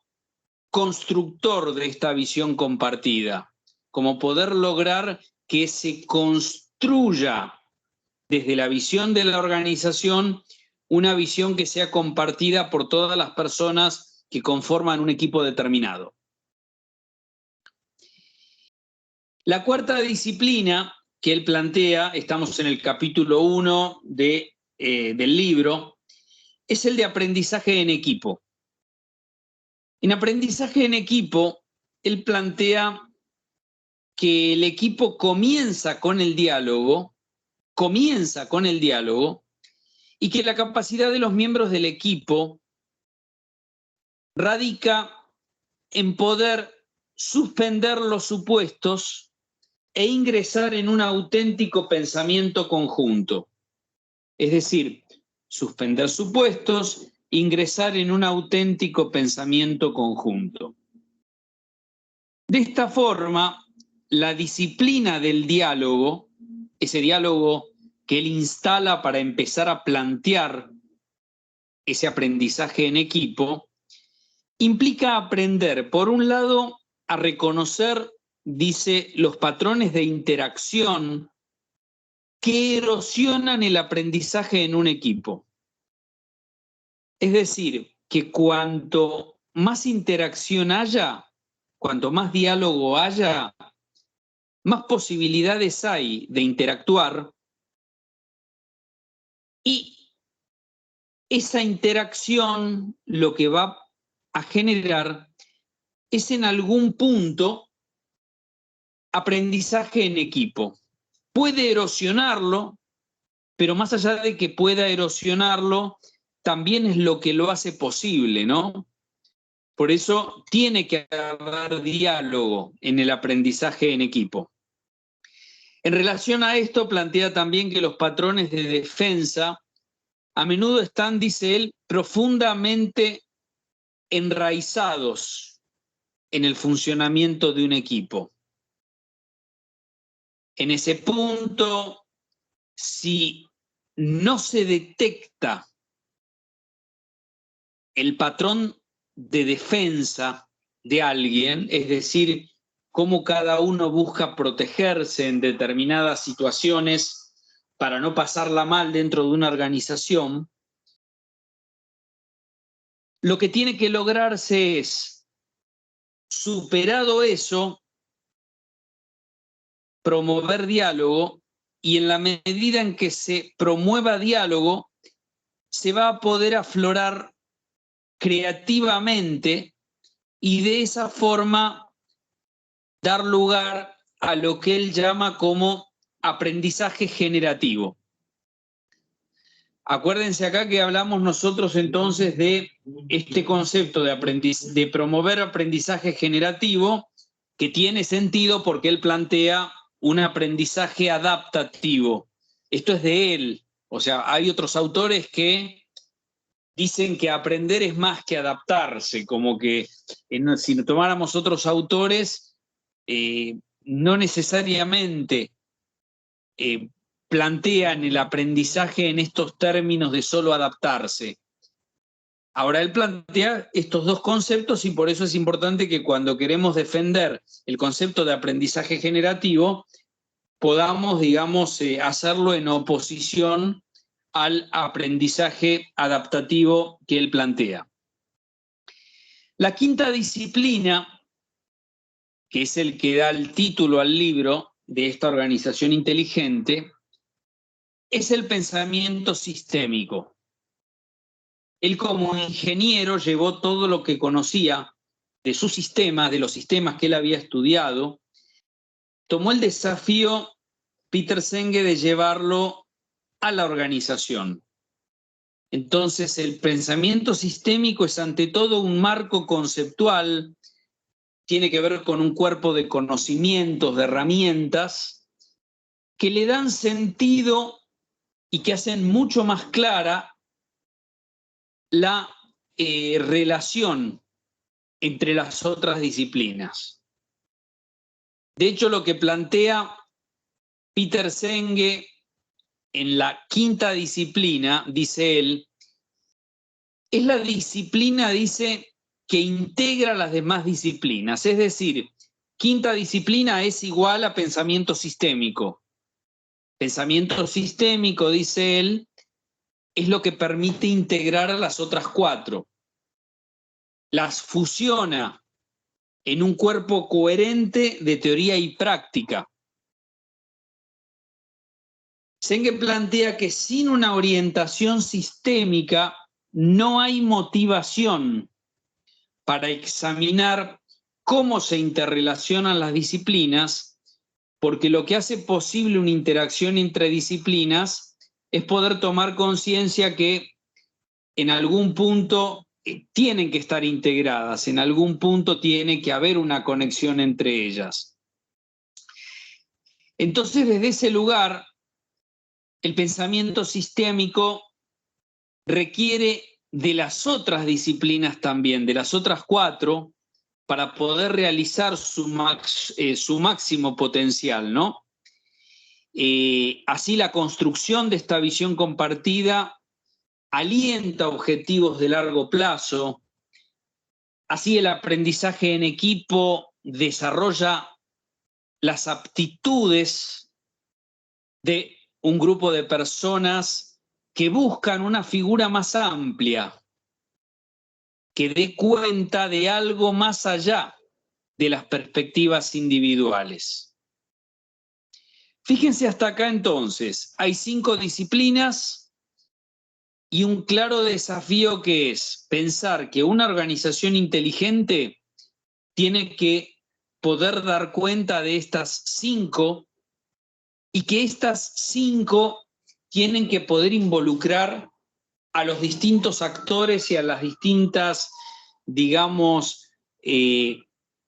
constructor de esta visión compartida, como poder lograr que se construya desde la visión de la organización una visión que sea compartida por todas las personas que conforman un equipo determinado. La cuarta disciplina que él plantea, estamos en el capítulo 1 del libro, es el de aprendizaje en equipo. En aprendizaje en equipo, él plantea que el equipo comienza con el diálogo, y que la capacidad de los miembros del equipo radica en poder suspender los supuestos e ingresar en un auténtico pensamiento conjunto. Es decir, suspender supuestos, ingresar en un auténtico pensamiento conjunto. De esta forma, la disciplina del diálogo, ese diálogo que él instala para empezar a plantear ese aprendizaje en equipo, implica aprender, por un lado, a reconocer, dice, los patrones de interacción que erosionan el aprendizaje en un equipo. Es decir, que cuanto más interacción haya, cuanto más diálogo haya, más posibilidades hay de interactuar, y esa interacción lo que va a generar es en algún punto aprendizaje en equipo. Puede erosionarlo, pero más allá de que pueda erosionarlo, también es lo que lo hace posible, ¿no? Por eso tiene que haber diálogo en el aprendizaje en equipo. En relación a esto, plantea también que los patrones de defensa a menudo están, dice él, profundamente enraizados en el funcionamiento de un equipo. En ese punto, si no se detecta el patrón de defensa de alguien, es decir, cómo cada uno busca protegerse en determinadas situaciones para no pasarla mal dentro de una organización, lo que tiene que lograrse es, superado eso, promover diálogo, y en la medida en que se promueva diálogo, se va a poder aflorar creativamente y de esa forma dar lugar a lo que él llama como aprendizaje generativo. Acuérdense acá que hablamos nosotros entonces de este concepto de promover aprendizaje generativo, que tiene sentido porque él plantea un aprendizaje adaptativo. Esto es de él. O sea, hay otros autores que dicen que aprender es más que adaptarse, como que si tomáramos otros autores, no necesariamente plantean el aprendizaje en estos términos de solo adaptarse. Ahora, él plantea estos dos conceptos y por eso es importante que cuando queremos defender el concepto de aprendizaje generativo, podamos, digamos, hacerlo en oposición al aprendizaje adaptativo que él plantea. La quinta disciplina, que es el que da el título al libro de esta organización inteligente, es el pensamiento sistémico. Él como ingeniero llevó todo lo que conocía de su sistema, de los sistemas que él había estudiado, tomó el desafío, Peter Senge, de llevarlo a la organización. Entonces, el pensamiento sistémico es ante todo un marco conceptual, tiene que ver con un cuerpo de conocimientos, de herramientas, que le dan sentido y que hacen mucho más clara la relación entre las otras disciplinas. De hecho, lo que plantea Peter Senge en la quinta disciplina, dice él, es la disciplina, dice, que integra las demás disciplinas. Es decir, quinta disciplina es igual a pensamiento sistémico. Pensamiento sistémico, dice él, es lo que permite integrar a las otras 4. Las fusiona en un cuerpo coherente de teoría y práctica. Senge plantea que sin una orientación sistémica no hay motivación para examinar cómo se interrelacionan las disciplinas, porque lo que hace posible una interacción entre disciplinas es poder tomar conciencia que en algún punto tienen que estar integradas, en algún punto tiene que haber una conexión entre ellas. Entonces, desde ese lugar, el pensamiento sistémico requiere de las otras disciplinas también, de las otras 4, para poder realizar su máximo potencial, ¿no? Así la construcción de esta visión compartida alienta objetivos de largo plazo, así el aprendizaje en equipo desarrolla las aptitudes de un grupo de personas que buscan una figura más amplia, que dé cuenta de algo más allá de las perspectivas individuales. Fíjense hasta acá entonces, hay 5 disciplinas y un claro desafío que es pensar que una organización inteligente tiene que poder dar cuenta de estas 5 y que estas 5 tienen que poder involucrar a los distintos actores y a las distintas, digamos,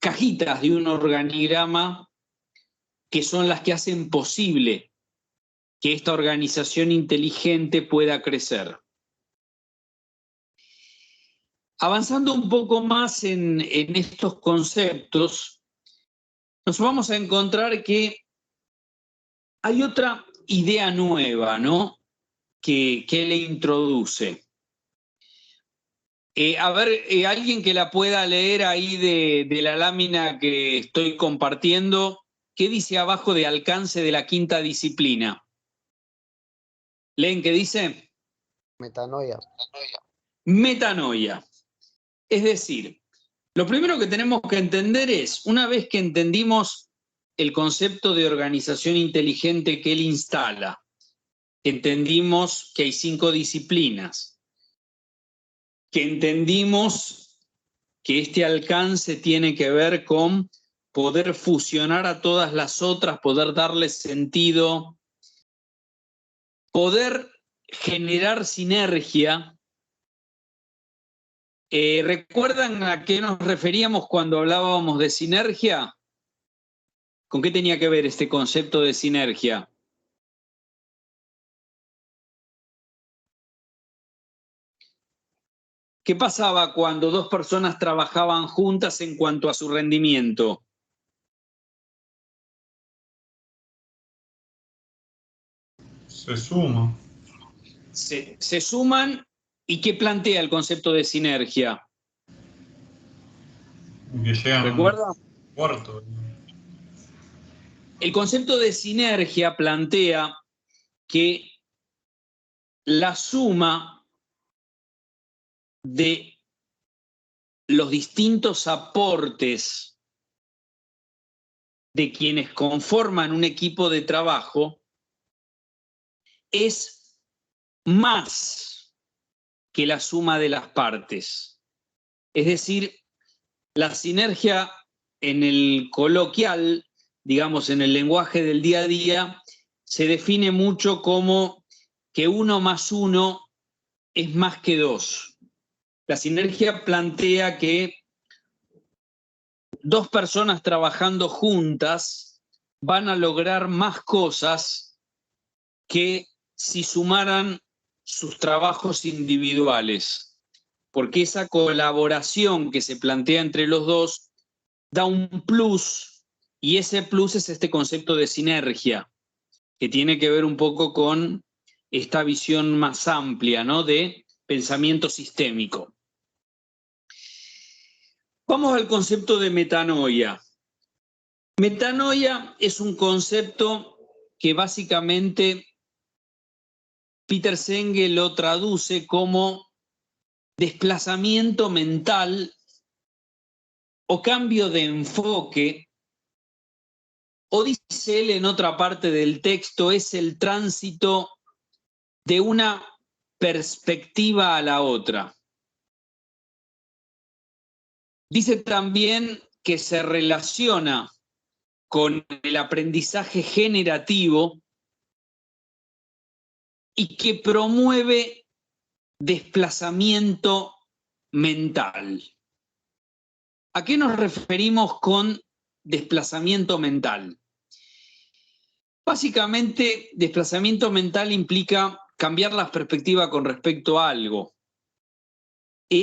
cajitas de un organigrama que son las que hacen posible que esta organización inteligente pueda crecer. Avanzando un poco más en estos conceptos, nos vamos a encontrar que hay otra idea nueva, ¿no?, que le introduce. Alguien que la pueda leer ahí de la lámina que estoy compartiendo, ¿qué dice abajo de alcance de la quinta disciplina? ¿Leen qué dice?
Metanoia.
Metanoia. Es decir, lo primero que tenemos que entender es, una vez que entendimos el concepto de organización inteligente que él instala, entendimos que hay 5 disciplinas, que entendimos que este alcance tiene que ver con poder fusionar a todas las otras, poder darles sentido, poder generar sinergia. ¿Recuerdan a qué nos referíamos cuando hablábamos de sinergia? ¿Con qué tenía que ver este concepto de sinergia? ¿Qué pasaba cuando 2 personas trabajaban juntas en cuanto a su rendimiento?
Se suma.
Se suman. ¿Y qué plantea el concepto de sinergia?
Que llegan
¿Recuerda?
a un cuarto.
El concepto de sinergia plantea que la suma de los distintos aportes de quienes conforman un equipo de trabajo es más que la suma de las partes. Es decir, la sinergia en el coloquial, digamos en el lenguaje del día a día, se define mucho como que 1 más 1 es más que 2. La sinergia plantea que 2 personas trabajando juntas van a lograr más cosas que si sumaran sus trabajos individuales, porque esa colaboración que se plantea entre los 2 da un plus, y ese plus es este concepto de sinergia, que tiene que ver un poco con esta visión más amplia, ¿no?, de pensamiento sistémico. Vamos al concepto de metanoia. Metanoia es un concepto que básicamente Peter Senge lo traduce como desplazamiento mental o cambio de enfoque, o dice él en otra parte del texto, es el tránsito de una perspectiva a la otra. Dice también que se relaciona con el aprendizaje generativo y que promueve desplazamiento mental. ¿A qué nos referimos con desplazamiento mental? Básicamente, desplazamiento mental implica cambiar la perspectiva con respecto a algo.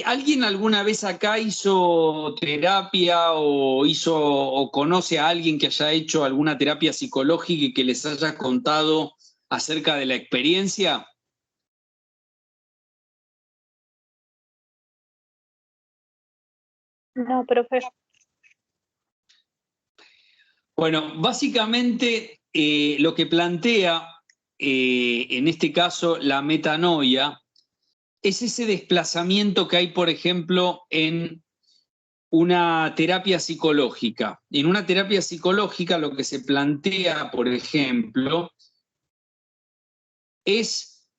¿Alguien alguna vez acá hizo terapia o conoce a alguien que haya hecho alguna terapia psicológica y que les haya contado acerca de la experiencia?
No, profe.
Bueno, básicamente lo que plantea en este caso la metanoia es ese desplazamiento que hay, por ejemplo, en una terapia psicológica. En una terapia psicológica lo que se plantea, por ejemplo, es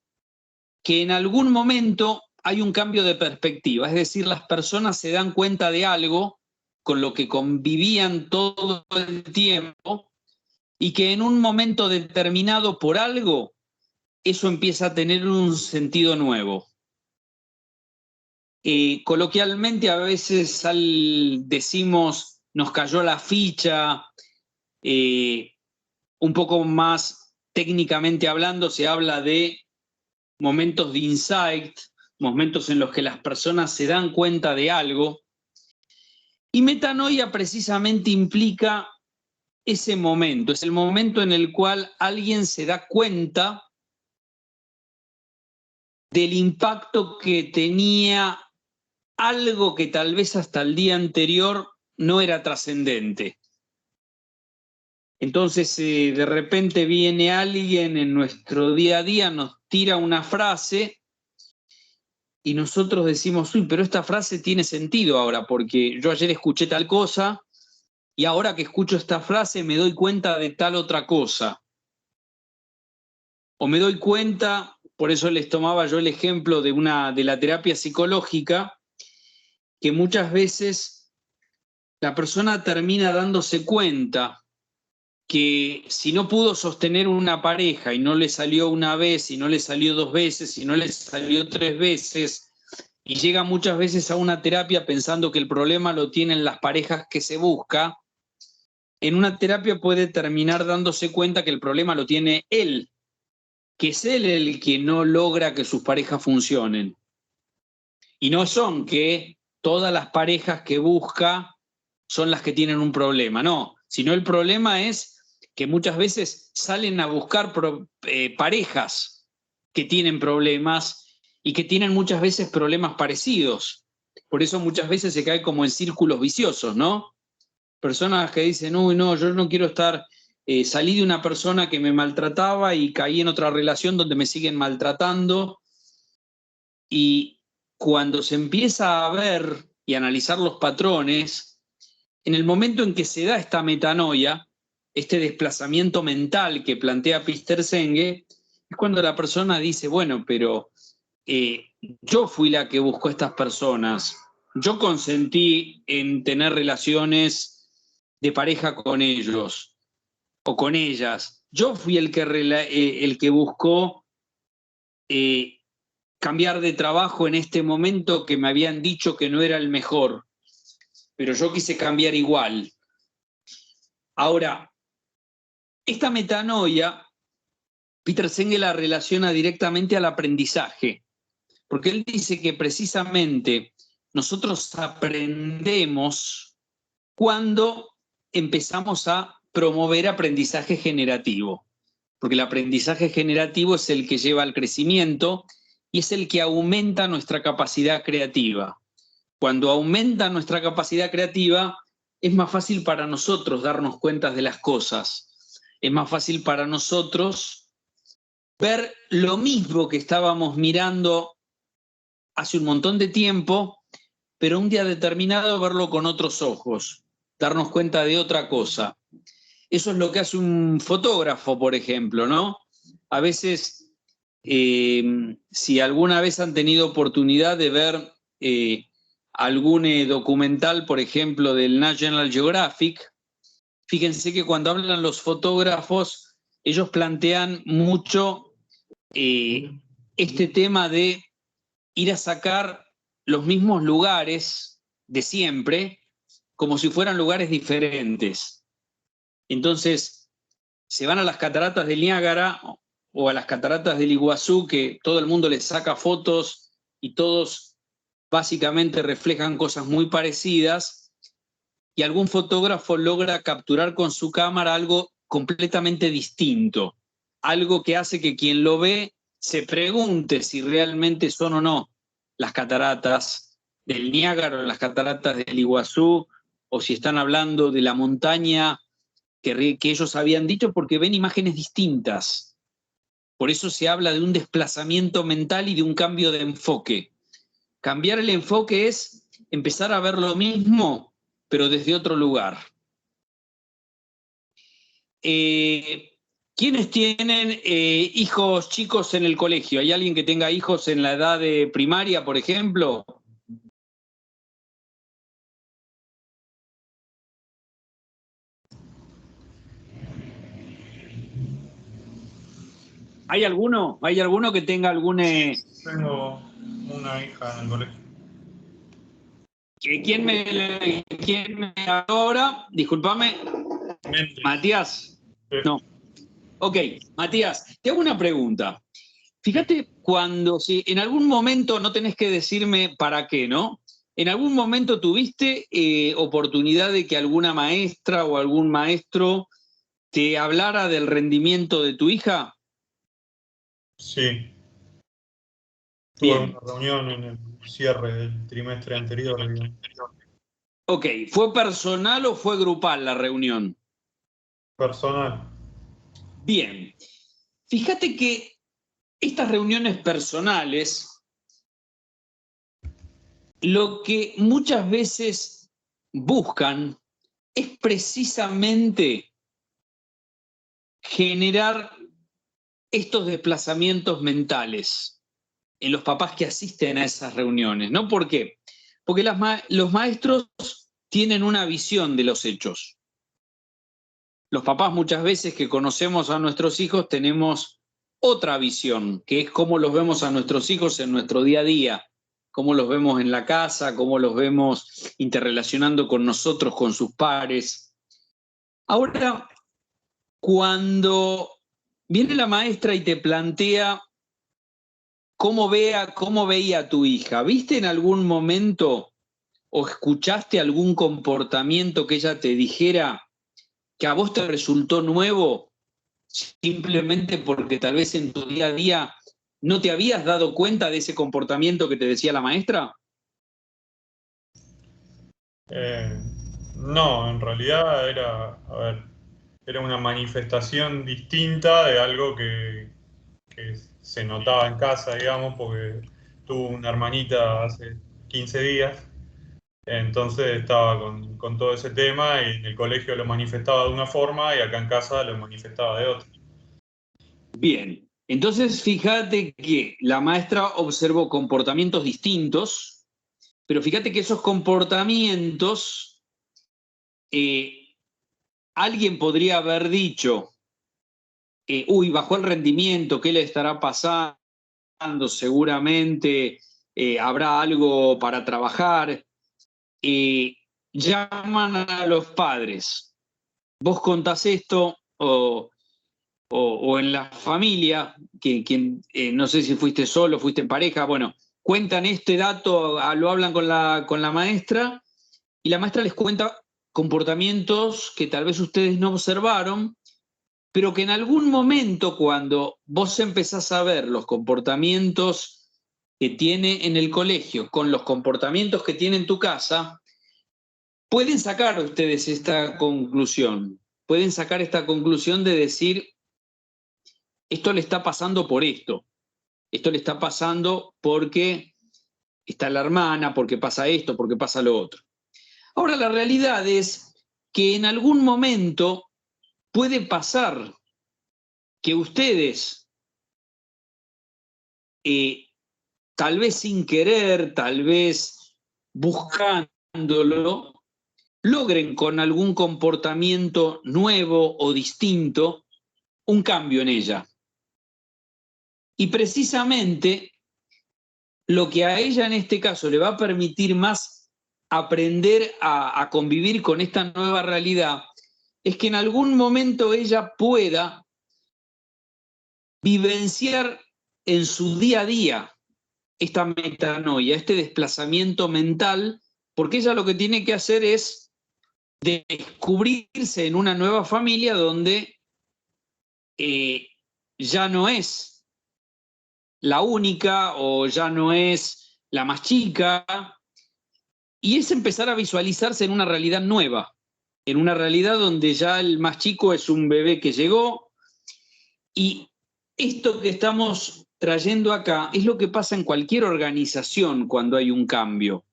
que en algún momento hay un cambio de perspectiva, es decir, las personas se dan cuenta de algo con lo que convivían todo el tiempo y que en un momento determinado por algo, eso empieza a tener un sentido nuevo. Coloquialmente a veces decimos nos cayó la ficha, un poco más técnicamente hablando se habla de momentos de insight, momentos en los que las personas se dan cuenta de algo, y metanoia precisamente implica ese momento, es el momento en el cual alguien se da cuenta del impacto que tenía algo que tal vez hasta el día anterior no era trascendente. Entonces, de repente viene alguien en nuestro día a día, nos tira una frase y nosotros decimos, uy, pero esta frase tiene sentido ahora, porque yo ayer escuché tal cosa y ahora que escucho esta frase me doy cuenta de tal otra cosa. O me doy cuenta, por eso les tomaba yo el ejemplo de la terapia psicológica, que muchas veces la persona termina dándose cuenta que si no pudo sostener una pareja y no le salió una vez, y no le salió 2 veces, y no le salió 3 veces, y llega muchas veces a una terapia pensando que el problema lo tienen las parejas que se busca, en una terapia puede terminar dándose cuenta que el problema lo tiene él, que es él el que no logra que sus parejas funcionen. Y no son que todas las parejas que busca son las que tienen un problema, no, sino el problema es que muchas veces salen a buscar parejas que tienen problemas y que tienen muchas veces problemas parecidos. Por eso muchas veces se cae como en círculos viciosos, ¿no? Personas que dicen, uy, no, yo no quiero estar, salí de una persona que me maltrataba y caí en otra relación donde me siguen maltratando. Y cuando se empieza a ver y analizar los patrones, en el momento en que se da esta metanoia, este desplazamiento mental que plantea Peter Senge, es cuando la persona dice, bueno, pero yo fui la que buscó a estas personas, yo consentí en tener relaciones de pareja con ellos o con ellas, yo fui el que buscó cambiar de trabajo en este momento que me habían dicho que no era el mejor, pero yo quise cambiar igual. Ahora, esta metanoia, Peter Senge la relaciona directamente al aprendizaje, porque él dice que precisamente nosotros aprendemos cuando empezamos a promover aprendizaje generativo. porque el aprendizaje generativo es el que lleva al crecimiento y es el que aumenta nuestra capacidad creativa. Cuando aumenta nuestra capacidad creativa, es más fácil para nosotros darnos cuenta de las cosas. Es más fácil para nosotros ver lo mismo que estábamos mirando hace un montón de tiempo, pero un día determinado verlo con otros ojos, darnos cuenta de otra cosa. Eso es lo que hace un fotógrafo, por ejemplo, ¿no? A veces, si alguna vez han tenido oportunidad de ver algún documental, por ejemplo, del National Geographic, fíjense que cuando hablan los fotógrafos, ellos plantean mucho este tema de ir a sacar los mismos lugares de siempre, como si fueran lugares diferentes. Entonces, se van a las cataratas del Niágara o a las cataratas del Iguazú, que todo el mundo les saca fotos y todos básicamente reflejan cosas muy parecidas, y algún fotógrafo logra capturar con su cámara algo completamente distinto, algo que hace que quien lo ve se pregunte si realmente son o no las cataratas del Niágara o las cataratas del Iguazú, o si están hablando de la montaña que ellos habían dicho, porque ven imágenes distintas. Por eso se habla de un desplazamiento mental y de un cambio de enfoque. Cambiar el enfoque es empezar a ver lo mismo, pero desde otro lugar. ¿Quiénes tienen hijos chicos en el colegio? ¿Hay alguien que tenga hijos en la edad de primaria, por ejemplo? ¿Hay alguno? ¿Hay alguno que tenga algún...
Tengo una hija en el colegio.
¿Quién me ahora? Discúlpame.
Méndez.
Matías.
Sí.
No. Ok, Matías, te hago una pregunta. Fíjate cuando, si en algún momento, no tenés que decirme para qué, ¿no? ¿En algún momento tuviste oportunidad de que alguna maestra o algún maestro te hablara del rendimiento de tu hija?
Sí.
Bien.
Tuve una reunión en el cierre del trimestre anterior, digamos.
Ok, ¿fue personal o fue grupal la reunión?
Personal.
Bien. Fíjate que estas reuniones personales, lo que muchas veces buscan es precisamente generar estos desplazamientos mentales en los papás que asisten a esas reuniones, ¿no? ¿Por qué? Porque los maestros tienen una visión de los hechos. Los papás muchas veces que conocemos a nuestros hijos tenemos otra visión, que es cómo los vemos a nuestros hijos en nuestro día a día, cómo los vemos en la casa, cómo los vemos interrelacionando con nosotros, con sus pares. Ahora, cuando viene la maestra y te plantea cómo veía a tu hija, ¿viste en algún momento o escuchaste algún comportamiento que ella te dijera que a vos te resultó nuevo, simplemente porque tal vez en tu día a día no te habías dado cuenta de ese comportamiento que te decía la maestra?
No, en realidad era una manifestación distinta de algo que se notaba en casa, digamos, porque tuvo una hermanita hace 15 días. Entonces estaba con todo ese tema y en el colegio lo manifestaba de una forma y acá en casa lo manifestaba de otra.
Bien, entonces fíjate que la maestra observó comportamientos distintos, pero fíjate que esos comportamientos, alguien podría haber dicho, uy, bajó el rendimiento, ¿qué le estará pasando? Seguramente habrá algo para trabajar. Llaman a los padres. Vos contás esto o en la familia, no sé si fuiste solo, fuiste en pareja, bueno, cuentan este dato, lo hablan con la maestra y la maestra les cuenta comportamientos que tal vez ustedes no observaron, pero que en algún momento, cuando vos empezás a ver los comportamientos que tiene en el colegio con los comportamientos que tiene en tu casa, pueden sacar ustedes esta conclusión. Pueden sacar esta conclusión de decir, esto le está pasando por esto. Esto le está pasando porque está la hermana, porque pasa esto, porque pasa lo otro. Ahora, la realidad es que en algún momento puede pasar que ustedes, tal vez sin querer, tal vez buscándolo, logren con algún comportamiento nuevo o distinto un cambio en ella. Y precisamente lo que a ella en este caso le va a permitir más aprender a convivir con esta nueva realidad es que en algún momento ella pueda vivenciar en su día a día esta metanoia, este desplazamiento mental, porque ella lo que tiene que hacer es descubrirse en una nueva familia donde ya no es la única o ya no es la más chica, y es empezar a visualizarse en una realidad nueva, en una realidad donde ya el más chico es un bebé que llegó, y esto que estamos trayendo acá es lo que pasa en cualquier organización cuando hay un cambio.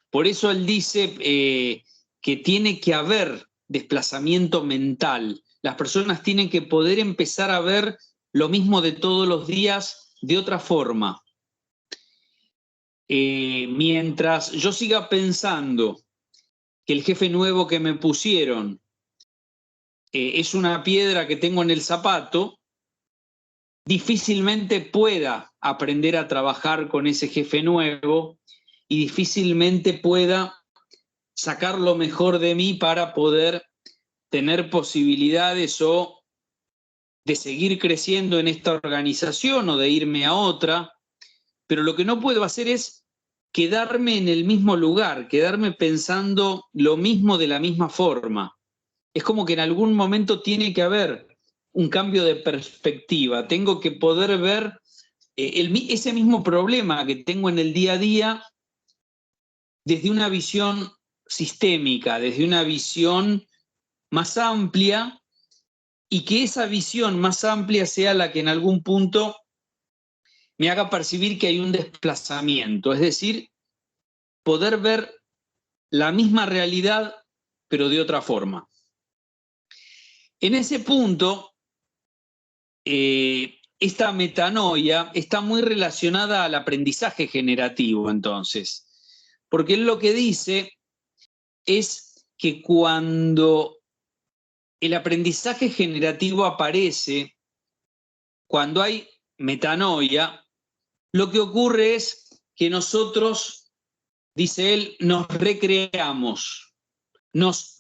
Por eso él dice que tiene que haber desplazamiento mental. Las personas tienen que poder empezar a ver lo mismo de todos los días de otra forma. Mientras yo siga pensando que el jefe nuevo que me pusieron es una piedra que tengo en el zapato, difícilmente pueda aprender a trabajar con ese jefe nuevo y difícilmente pueda sacar lo mejor de mí para poder tener posibilidades o de seguir creciendo en esta organización o de irme a otra, pero lo que no puedo hacer es quedarme en el mismo lugar, quedarme pensando lo mismo de la misma forma. Es como que en algún momento tiene que haber un cambio de perspectiva, tengo que poder ver ese mismo problema que tengo en el día a día desde una visión sistémica, desde una visión más amplia, y que esa visión más amplia sea la que en algún punto me haga percibir que hay un desplazamiento, es decir, poder ver la misma realidad pero de otra forma. En ese punto, esta metanoia está muy relacionada al aprendizaje generativo, entonces, porque él lo que dice es que cuando el aprendizaje generativo aparece, cuando hay metanoia, lo que ocurre es que nosotros, dice él, nos recreamos, nos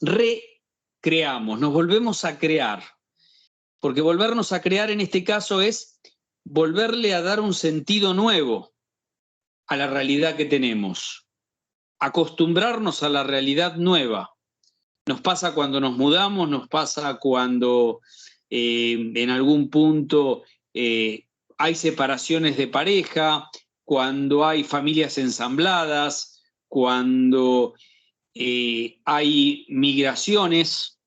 volvemos a crear. Porque volvernos a crear en este caso es volverle a dar un sentido nuevo a la realidad que tenemos, acostumbrarnos a la realidad nueva. Nos pasa cuando nos mudamos, nos pasa cuando en algún punto hay separaciones de pareja, cuando hay familias ensambladas, cuando hay migraciones,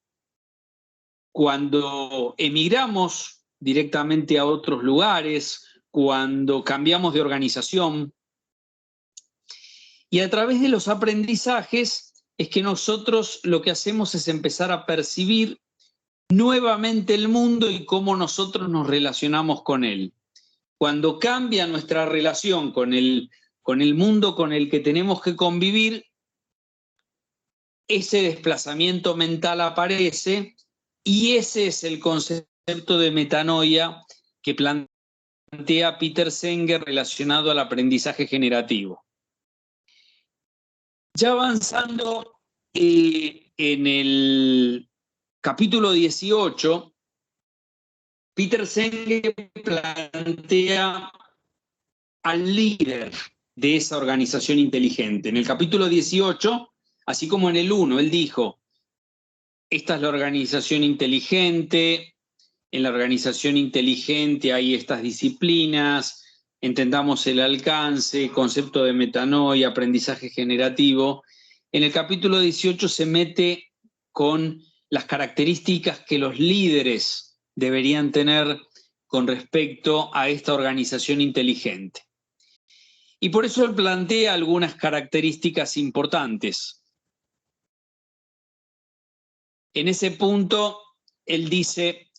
cuando emigramos directamente a otros lugares, cuando cambiamos de organización. Y a través de los aprendizajes es que nosotros lo que hacemos es empezar a percibir nuevamente el mundo y cómo nosotros nos relacionamos con él. Cuando cambia nuestra relación con el mundo con el que tenemos que convivir, ese desplazamiento mental aparece, y ese es el concepto de metanoia que plantea Peter Singer relacionado al aprendizaje generativo. Ya avanzando en el capítulo 18, Peter Singer plantea al líder de esa organización inteligente. En el capítulo 18, así como en el 1, él dijo: esta es la organización inteligente. En la organización inteligente hay estas disciplinas. Entendamos el alcance, concepto de metanoia, aprendizaje generativo. En el capítulo 18 se mete con las características que los líderes deberían tener con respecto a esta organización inteligente. Y por eso él plantea algunas características importantes. En ese punto, él dice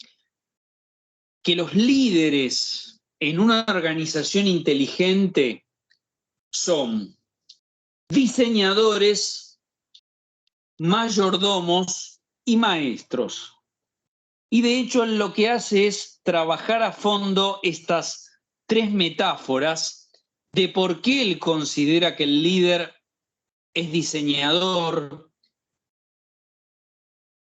que los líderes en una organización inteligente son diseñadores, mayordomos y maestros. Y de hecho lo que hace es trabajar a fondo estas tres metáforas de por qué él considera que el líder es diseñador,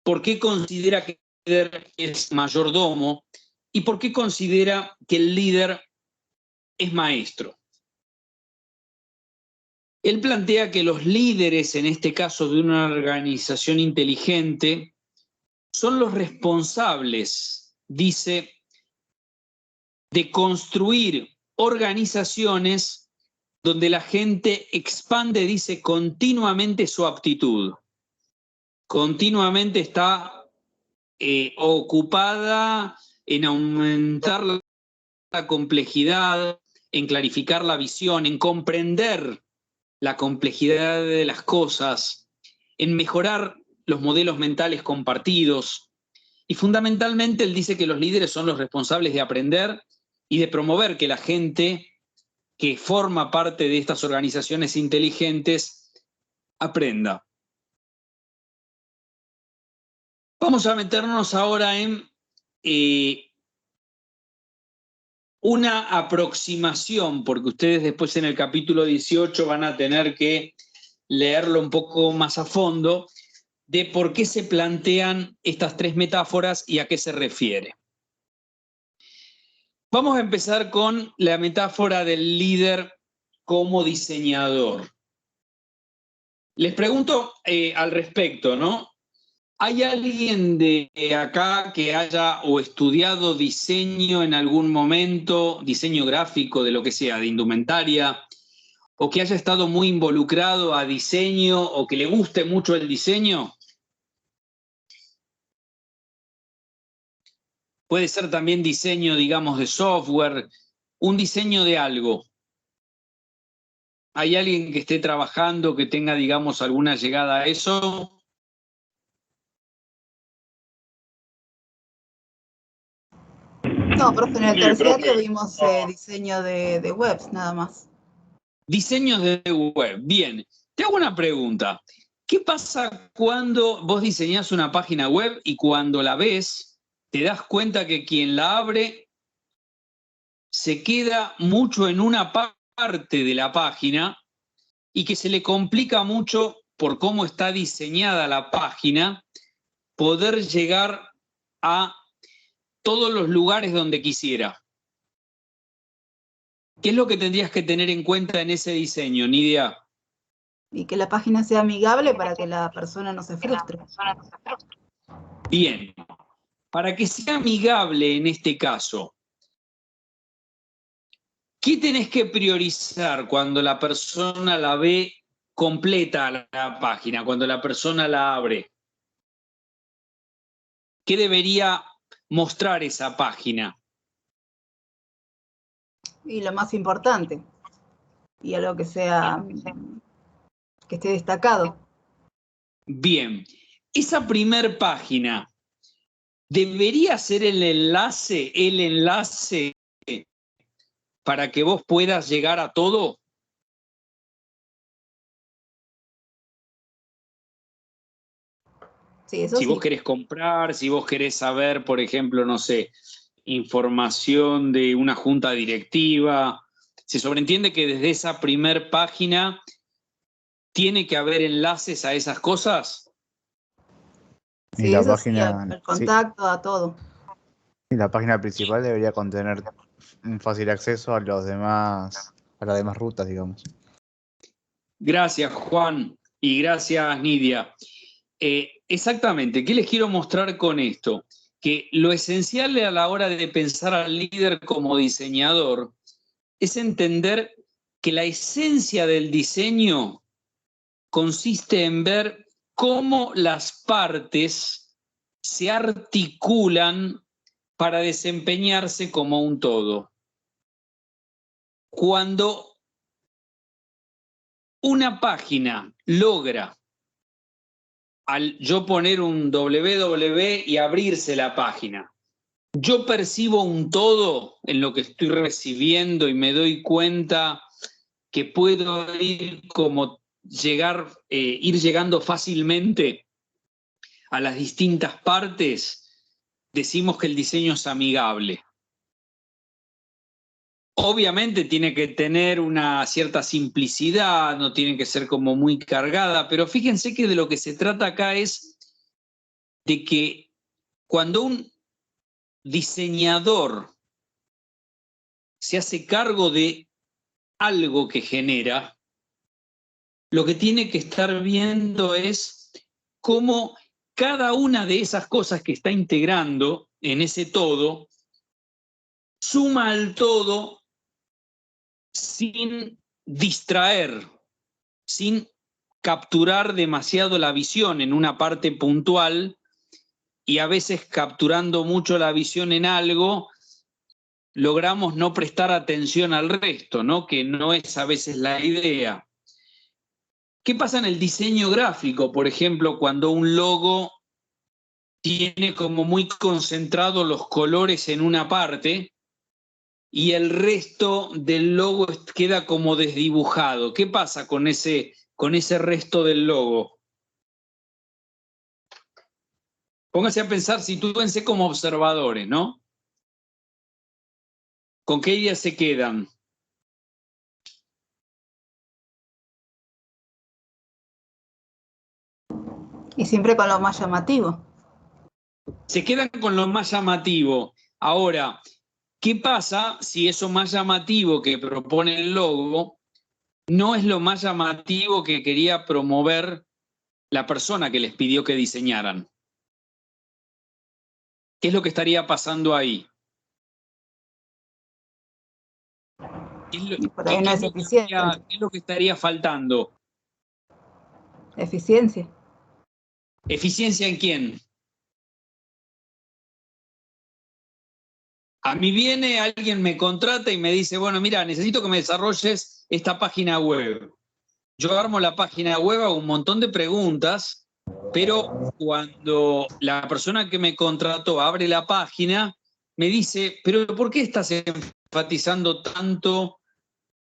por qué considera que el líder es mayordomo y por qué considera que el líder es maestro. Él plantea que los líderes, en este caso de una organización inteligente, son los responsables, dice, de construir organizaciones donde la gente expande, dice, continuamente su aptitud. Continuamente está ocupada en aumentar la complejidad, en clarificar la visión, en comprender la complejidad de las cosas, en mejorar los modelos mentales compartidos. Y fundamentalmente él dice que los líderes son los responsables de aprender y de promover que la gente que forma parte de estas organizaciones inteligentes aprenda. Vamos a meternos ahora en una aproximación, porque ustedes después en el capítulo 18 van a tener que leerlo un poco más a fondo, de por qué se plantean estas tres metáforas y a qué se refiere. Vamos a empezar con la metáfora del líder como diseñador. Les pregunto al respecto, ¿no? ¿Hay alguien de acá que haya o estudiado diseño en algún momento, diseño gráfico, de lo que sea, de indumentaria, o que haya estado muy involucrado a diseño o que le guste mucho el diseño? Puede ser también diseño, digamos, de software, un diseño de algo. ¿Hay alguien que esté trabajando, que tenga, digamos, alguna llegada a eso?
No, profe, en el terciario vimos diseño de webs, nada más.
Diseños de web. Bien. Te hago una pregunta. ¿Qué pasa cuando vos diseñás una página web y cuando la ves te das cuenta que quien la abre se queda mucho en una parte de la página y que se le complica mucho por cómo está diseñada la página poder llegar a todos los lugares donde quisiera? ¿Qué es lo que tendrías que tener en cuenta en ese diseño, Nidia?
Y que la página sea amigable para que la persona no se frustre.
Bien. Para que sea amigable en este caso, ¿qué tenés que priorizar cuando la persona la ve completa la página, cuando la persona la abre? ¿Qué debería mostrar esa página?
Y lo más importante, y algo que sea, que esté destacado.
Bien, esa primer página debería ser el enlace para que vos puedas llegar a todo.
Sí, eso
si
sí.
vos querés comprar, si vos querés saber, por ejemplo, no sé, información de una junta directiva, se sobreentiende que desde esa primer página tiene que haber enlaces a esas cosas.
Sí,
Y la
eso
página,
sí, al contacto, a todo.
y la página principal debería contener un fácil acceso a las demás rutas, digamos.
Gracias, Juan, y gracias, Nidia. Exactamente, ¿qué les quiero mostrar con esto? Que lo esencial a la hora de pensar al líder como diseñador es entender que la esencia del diseño consiste en ver cómo las partes se articulan para desempeñarse como un todo. Cuando una página logra, al yo poner un www y abrirse la página, yo percibo un todo en lo que estoy recibiendo y me doy cuenta que puedo ir llegando fácilmente a las distintas partes, decimos que el diseño es amigable. Obviamente tiene que tener una cierta simplicidad, no tiene que ser como muy cargada, pero fíjense que de lo que se trata acá es de que cuando un diseñador se hace cargo de algo que genera, lo que tiene que estar viendo es cómo cada una de esas cosas que está integrando en ese todo suma al todo sin distraer, sin capturar demasiado la visión en una parte puntual y a veces capturando mucho la visión en algo, logramos no prestar atención al resto, ¿no? Que no es a veces la idea. ¿Qué pasa en el diseño gráfico, por ejemplo, cuando un logo tiene como muy concentrados los colores en una parte y el resto del logo queda como desdibujado? ¿Qué pasa con ese resto del logo? Póngase a pensar, sitúense como observadores, ¿no? ¿Con qué ideas se quedan?
Y siempre con lo más llamativo.
Se quedan con lo más llamativo. Ahora, ¿qué pasa si eso más llamativo que propone el logo no es lo más llamativo que quería promover la persona que les pidió que diseñaran? ¿Qué es lo que estaría pasando ahí?
Y por ahí no es eficiente.
¿Qué es lo que estaría faltando?
Eficiencia.
¿Eficiencia en quién? A mí viene, alguien me contrata y me dice, bueno, mira, necesito que me desarrolles esta página web. Yo armo la página web, hago un montón de preguntas, pero cuando la persona que me contrató abre la página, me dice, pero ¿por qué estás enfatizando tanto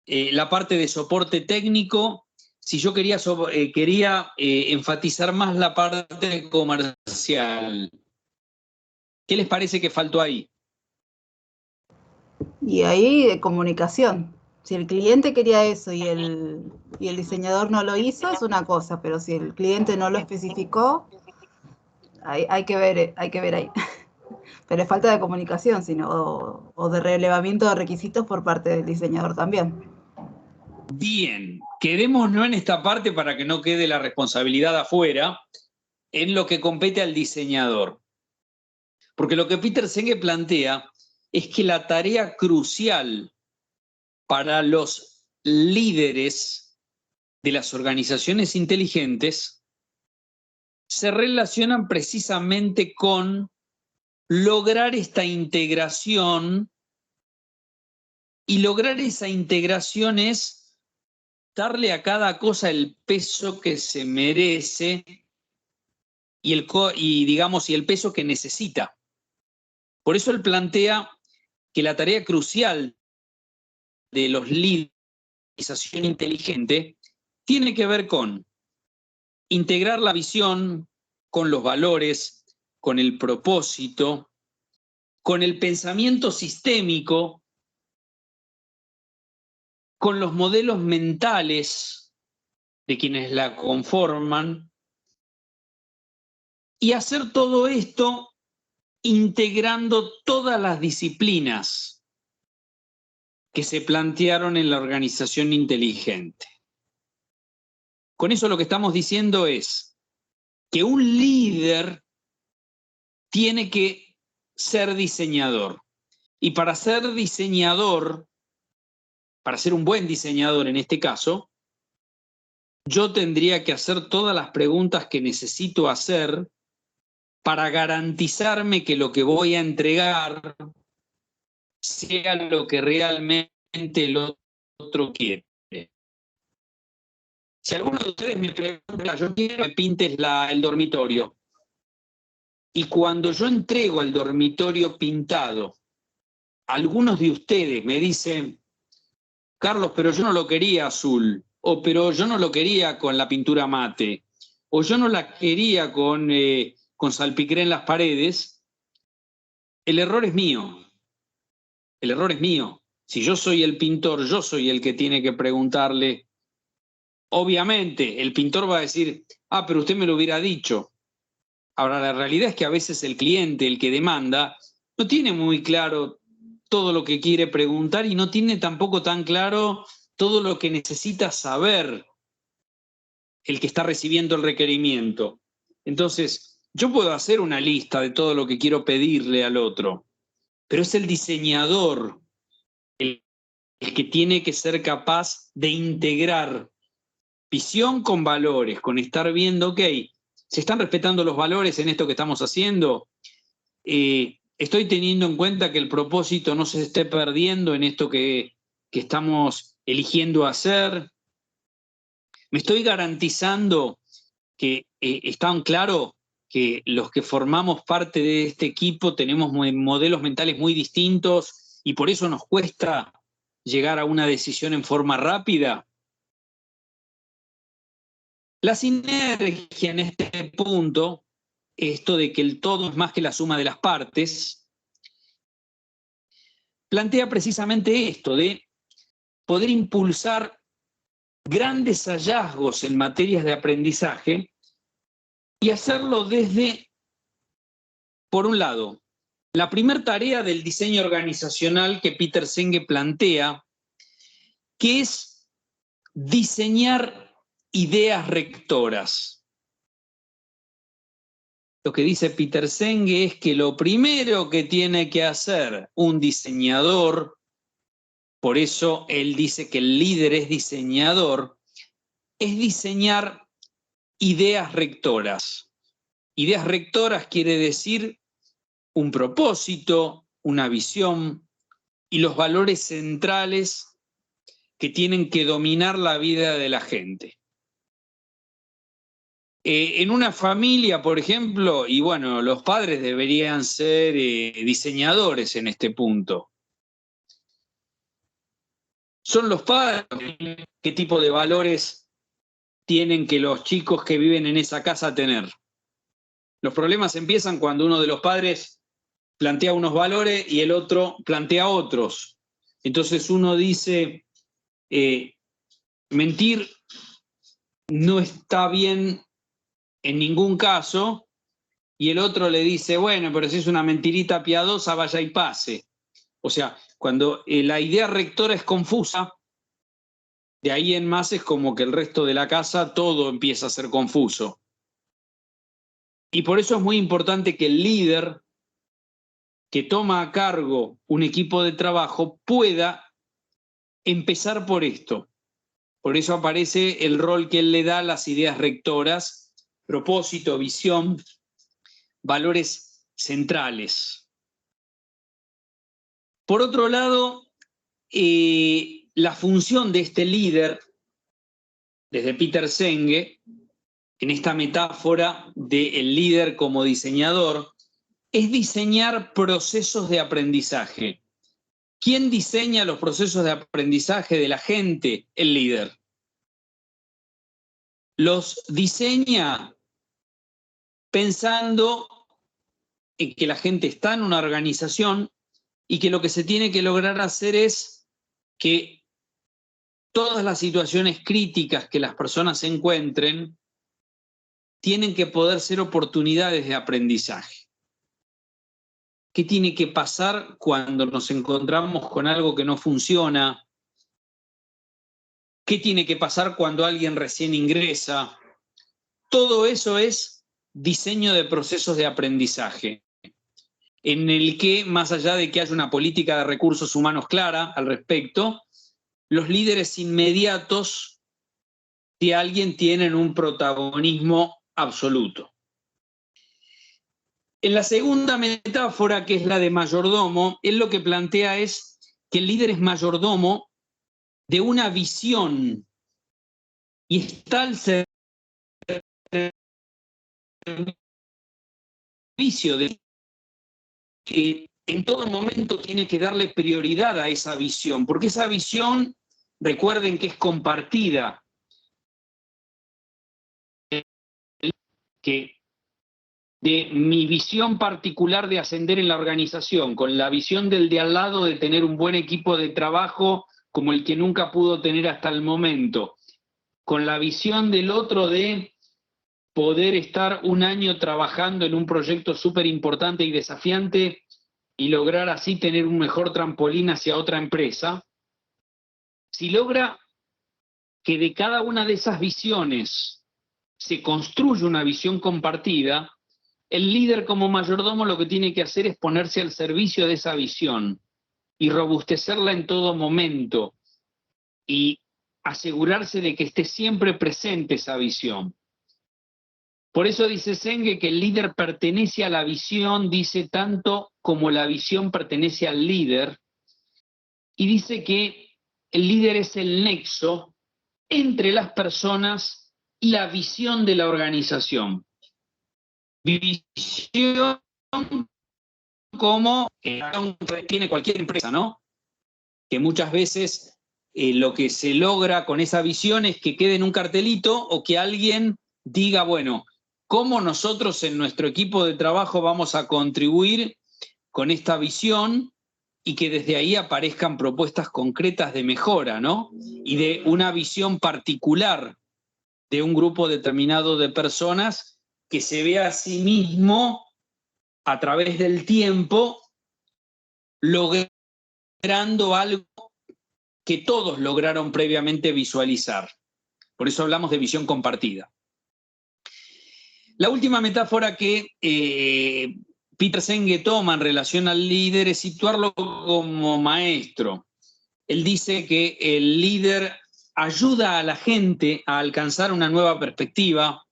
la parte de soporte técnico si yo quería enfatizar más la parte comercial? ¿Qué les parece que faltó ahí?
Y ahí de comunicación. Si el cliente quería eso y el diseñador no lo hizo, es una cosa, pero si el cliente no lo especificó, hay que ver ahí. Pero es falta de comunicación, sino, o de relevamiento de requisitos por parte del diseñador también.
Bien, quedémonos en esta parte para que no quede la responsabilidad afuera, en lo que compete al diseñador. Porque lo que Peter Senge plantea es que la tarea crucial para los líderes de las organizaciones inteligentes se relacionan precisamente con lograr esta integración, y lograr esa integración es darle a cada cosa el peso que se merece y el peso que necesita. Por eso él plantea que la tarea crucial de los líderes de organización inteligente tiene que ver con integrar la visión con los valores, con el propósito, con el pensamiento sistémico, con los modelos mentales de quienes la conforman, y hacer todo esto integrando todas las disciplinas que se plantearon en la organización inteligente. Con eso lo que estamos diciendo es que un líder tiene que ser diseñador. Y para ser diseñador, para ser un buen diseñador en este caso, yo tendría que hacer todas las preguntas que necesito hacer para garantizarme que lo que voy a entregar sea lo que realmente el otro quiere. Si alguno de ustedes me pregunta, yo quiero que me pintes el dormitorio. Y cuando yo entrego el dormitorio pintado, algunos de ustedes me dicen, Carlos, pero yo no lo quería azul, o pero yo no lo quería con la pintura mate, o yo no la quería con salpicré en las paredes, el error es mío. El error es mío. Si yo soy el pintor, yo soy el que tiene que preguntarle. Obviamente, el pintor va a decir, pero usted me lo hubiera dicho. Ahora, la realidad es que a veces el cliente, el que demanda, no tiene muy claro todo lo que quiere preguntar y no tiene tampoco tan claro todo lo que necesita saber el que está recibiendo el requerimiento. Entonces, yo puedo hacer una lista de todo lo que quiero pedirle al otro, pero es el diseñador el que tiene que ser capaz de integrar visión con valores, con estar viendo, ok, ¿se están respetando los valores en esto que estamos haciendo? ¿Estoy teniendo en cuenta que el propósito no se esté perdiendo en esto que estamos eligiendo hacer? ¿Me estoy garantizando que están claros que los que formamos parte de este equipo tenemos modelos mentales muy distintos y por eso nos cuesta llegar a una decisión en forma rápida? La sinergia en este punto, esto de que el todo es más que la suma de las partes, plantea precisamente esto de poder impulsar grandes hallazgos en materias de aprendizaje y hacerlo desde, por un lado, la primera tarea del diseño organizacional que Peter Senge plantea, que es diseñar ideas rectoras. Lo que dice Peter Senge es que lo primero que tiene que hacer un diseñador, por eso él dice que el líder es diseñador, es diseñar ideas rectoras. Ideas rectoras quiere decir un propósito, una visión y los valores centrales que tienen que dominar la vida de la gente. En una familia, por ejemplo, y bueno, los padres deberían ser diseñadores en este punto. Son los padres qué tipo de valores tienen que los chicos que viven en esa casa tener. Los problemas empiezan cuando uno de los padres plantea unos valores y el otro plantea otros. Entonces uno dice, mentir no está bien en ningún caso, y el otro le dice, bueno, pero si es una mentirita piadosa, vaya y pase. O sea, cuando la idea rectora es confusa, de ahí en más es como que el resto de la casa todo empieza a ser confuso. Y por eso es muy importante que el líder que toma a cargo un equipo de trabajo pueda empezar por esto. Por eso aparece el rol que él le da a las ideas rectoras, propósito, visión, valores centrales. Por otro lado, la función de este líder, desde Peter Senge, en esta metáfora del líder como diseñador, es diseñar procesos de aprendizaje. ¿Quién diseña los procesos de aprendizaje de la gente? El líder. Los diseña pensando en que la gente está en una organización y que lo que se tiene que lograr hacer es que todas las situaciones críticas que las personas encuentren tienen que poder ser oportunidades de aprendizaje. ¿Qué tiene que pasar cuando nos encontramos con algo que no funciona? ¿Qué tiene que pasar cuando alguien recién ingresa? Todo eso es diseño de procesos de aprendizaje, en el que, más allá de que haya una política de recursos humanos clara al respecto, los líderes inmediatos de alguien tienen un protagonismo absoluto. En la segunda metáfora, que es la de mayordomo, él lo que plantea es que el líder es mayordomo de una visión y está al servicio de que en todo momento tiene que darle prioridad a esa visión, porque esa visión, recuerden que es compartida, que de mi visión particular de ascender en la organización, con la visión del de al lado de tener un buen equipo de trabajo como el que nunca pudo tener hasta el momento, con la visión del otro de poder estar un año trabajando en un proyecto súper importante y desafiante y lograr así tener un mejor trampolín hacia otra empresa, si logra que de cada una de esas visiones se construye una visión compartida, el líder como mayordomo lo que tiene que hacer es ponerse al servicio de esa visión y robustecerla en todo momento y asegurarse de que esté siempre presente esa visión. Por eso dice Senge que el líder pertenece a la visión, dice tanto como la visión pertenece al líder, y dice que el líder es el nexo entre las personas y la visión de la organización. Visión como tiene cualquier empresa, ¿no? Que muchas veces lo que se logra con esa visión es que quede en un cartelito o que alguien diga, bueno, ¿cómo nosotros en nuestro equipo de trabajo vamos a contribuir con esta visión? Y que desde ahí aparezcan propuestas concretas de mejora, ¿no? Y de una visión particular de un grupo determinado de personas que se vea a sí mismo a través del tiempo logrando algo que todos lograron previamente visualizar. Por eso hablamos de visión compartida. La última metáfora que Peter Senge toma en relación al líder es situarlo como maestro. Él dice que el líder ayuda a la gente a alcanzar una nueva perspectiva,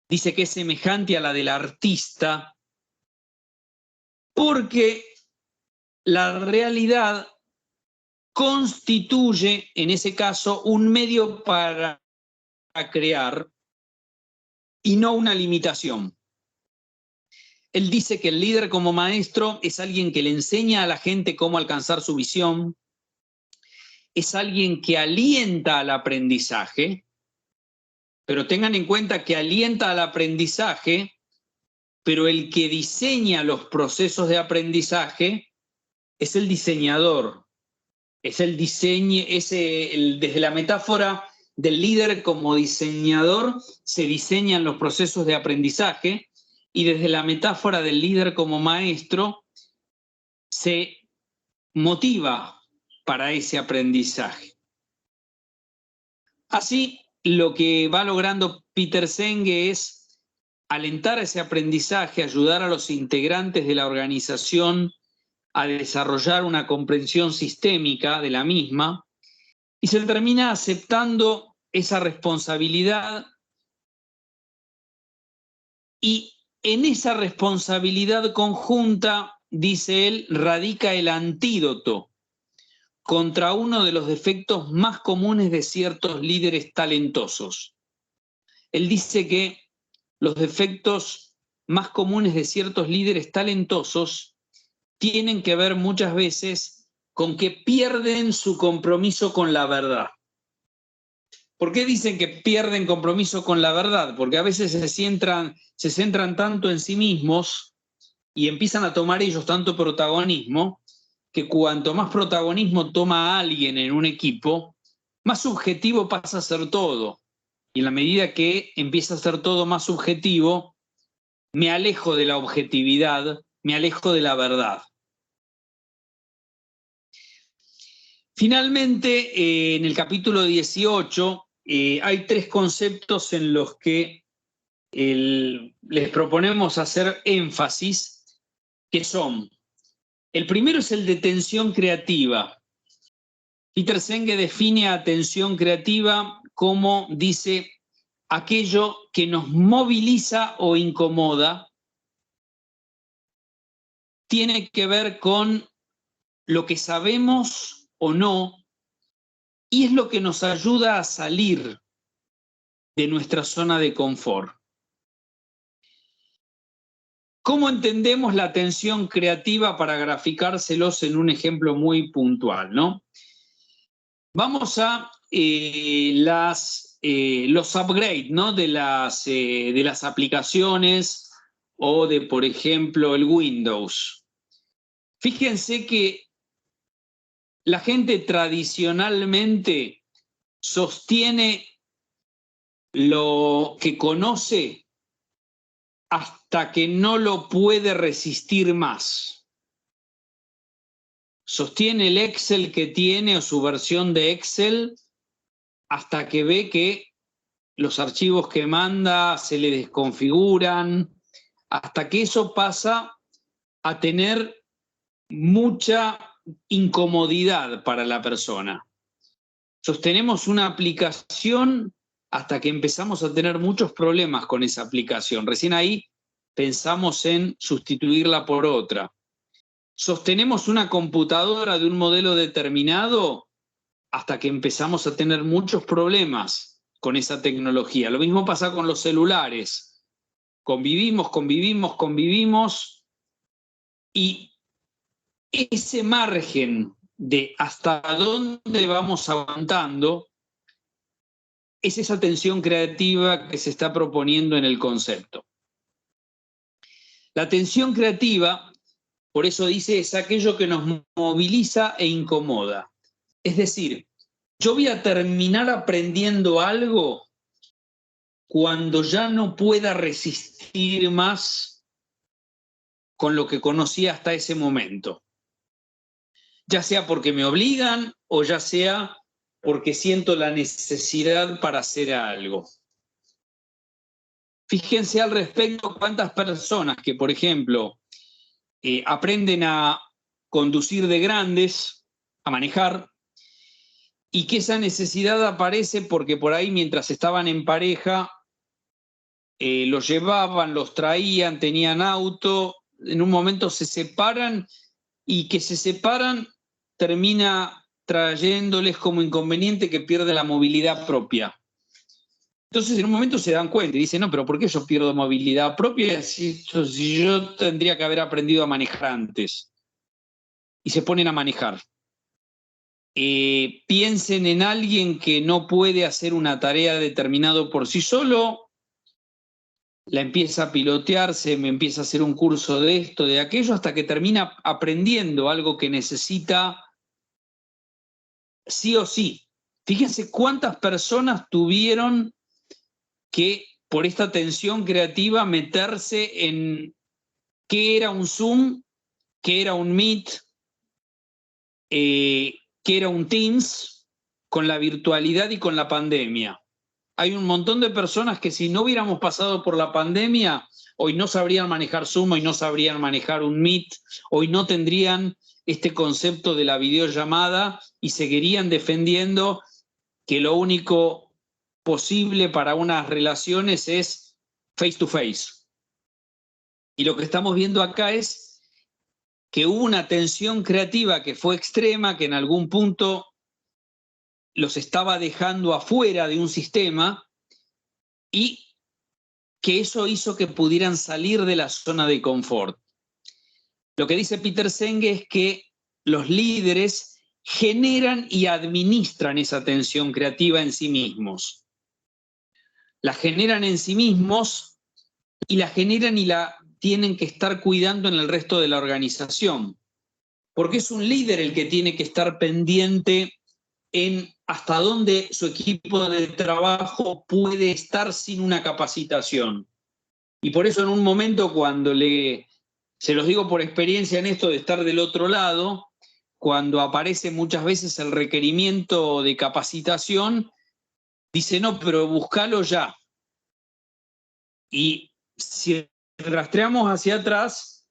dice que es semejante a la del artista, porque la realidad constituye, en ese caso, un medio para crear y no una limitación. Él dice que el líder como maestro es alguien que le enseña a la gente cómo alcanzar su visión, es alguien que alienta al aprendizaje, pero tengan en cuenta que alienta al aprendizaje, pero el que diseña los procesos de aprendizaje es el diseñador, es el diseño, desde la metáfora del líder como diseñador se diseñan los procesos de aprendizaje y desde la metáfora del líder como maestro se motiva para ese aprendizaje. Así, lo que va logrando Peter Senge es alentar ese aprendizaje, ayudar a los integrantes de la organización a desarrollar una comprensión sistémica de la misma, y se termina aceptando esa responsabilidad, y en esa responsabilidad conjunta, dice él, radica el antídoto contra uno de los defectos más comunes de ciertos líderes talentosos. Él dice que los defectos más comunes de ciertos líderes talentosos tienen que ver muchas veces con que pierden su compromiso con la verdad. ¿Por qué dicen que pierden compromiso con la verdad? Porque a veces se centran tanto en sí mismos y empiezan a tomar ellos tanto protagonismo que cuanto más protagonismo toma alguien en un equipo, más subjetivo pasa a ser todo. Y en la medida que empieza a ser todo más subjetivo, me alejo de la objetividad, me alejo de la verdad. Finalmente, en el capítulo 18, hay tres conceptos en los que les proponemos hacer énfasis, que son, el primero es el de tensión creativa. Peter Senge define a tensión creativa como, dice, aquello que nos moviliza o incomoda, tiene que ver con lo que sabemos o no, y es lo que nos ayuda a salir de nuestra zona de confort. ¿Cómo entendemos la tensión creativa para graficárselos en un ejemplo muy puntual, ¿no? Vamos a los upgrades, ¿no? de las aplicaciones o de, por ejemplo, el Windows. Fíjense que la gente tradicionalmente sostiene lo que conoce hasta que no lo puede resistir más. Sostiene el Excel que tiene o su versión de Excel hasta que ve que los archivos que manda se le desconfiguran, hasta que eso pasa a tener mucha incomodidad para la persona. Sostenemos una aplicación hasta que empezamos a tener muchos problemas con esa aplicación. Recién ahí pensamos en sustituirla por otra. Sostenemos una computadora de un modelo determinado hasta que empezamos a tener muchos problemas con esa tecnología. Lo mismo pasa con los celulares. Convivimos y ese margen de hasta dónde vamos aguantando es esa tensión creativa que se está proponiendo en el concepto. La tensión creativa, por eso dice, es aquello que nos moviliza e incomoda. Es decir, yo voy a terminar aprendiendo algo cuando ya no pueda resistir más con lo que conocía hasta ese momento. Ya sea porque me obligan o ya sea porque siento la necesidad para hacer algo. Fíjense al respecto cuántas personas que, por ejemplo, aprenden a conducir de grandes, a manejar, y que esa necesidad aparece porque por ahí mientras estaban en pareja, los llevaban, los traían, tenían auto, en un momento se separan y que se separan termina trayéndoles como inconveniente que pierde la movilidad propia. Entonces en un momento se dan cuenta y dicen, no, pero ¿por qué yo pierdo movilidad propia si yo tendría que haber aprendido a manejar antes? Y se ponen a manejar. Piensen en alguien que no puede hacer una tarea determinada por sí solo, la empieza a pilotear, me empieza a hacer un curso de esto, de aquello, hasta que termina aprendiendo algo que necesita sí o sí. Fíjense cuántas personas tuvieron que, por esta tensión creativa, meterse en qué era un Zoom, qué era un Meet, qué era un Teams, con la virtualidad y con la pandemia. Hay un montón de personas que si no hubiéramos pasado por la pandemia, hoy no sabrían manejar Zoom, hoy no sabrían manejar un Meet, hoy no tendrían este concepto de la videollamada y seguirían defendiendo que lo único posible para unas relaciones es face to face. Y lo que estamos viendo acá es que hubo una tensión creativa que fue extrema, que en algún punto los estaba dejando afuera de un sistema y que eso hizo que pudieran salir de la zona de confort. Lo que dice Peter Senge es que los líderes generan y administran esa tensión creativa en sí mismos. La generan en sí mismos y la generan y la tienen que estar cuidando en el resto de la organización. Porque es un líder el que tiene que estar pendiente en hasta dónde su equipo de trabajo puede estar sin una capacitación. Y por eso en un momento cuando se los digo por experiencia en esto de estar del otro lado, cuando aparece muchas veces el requerimiento de capacitación, dice, no, pero búscalo ya. Y si rastreamos hacia atrás,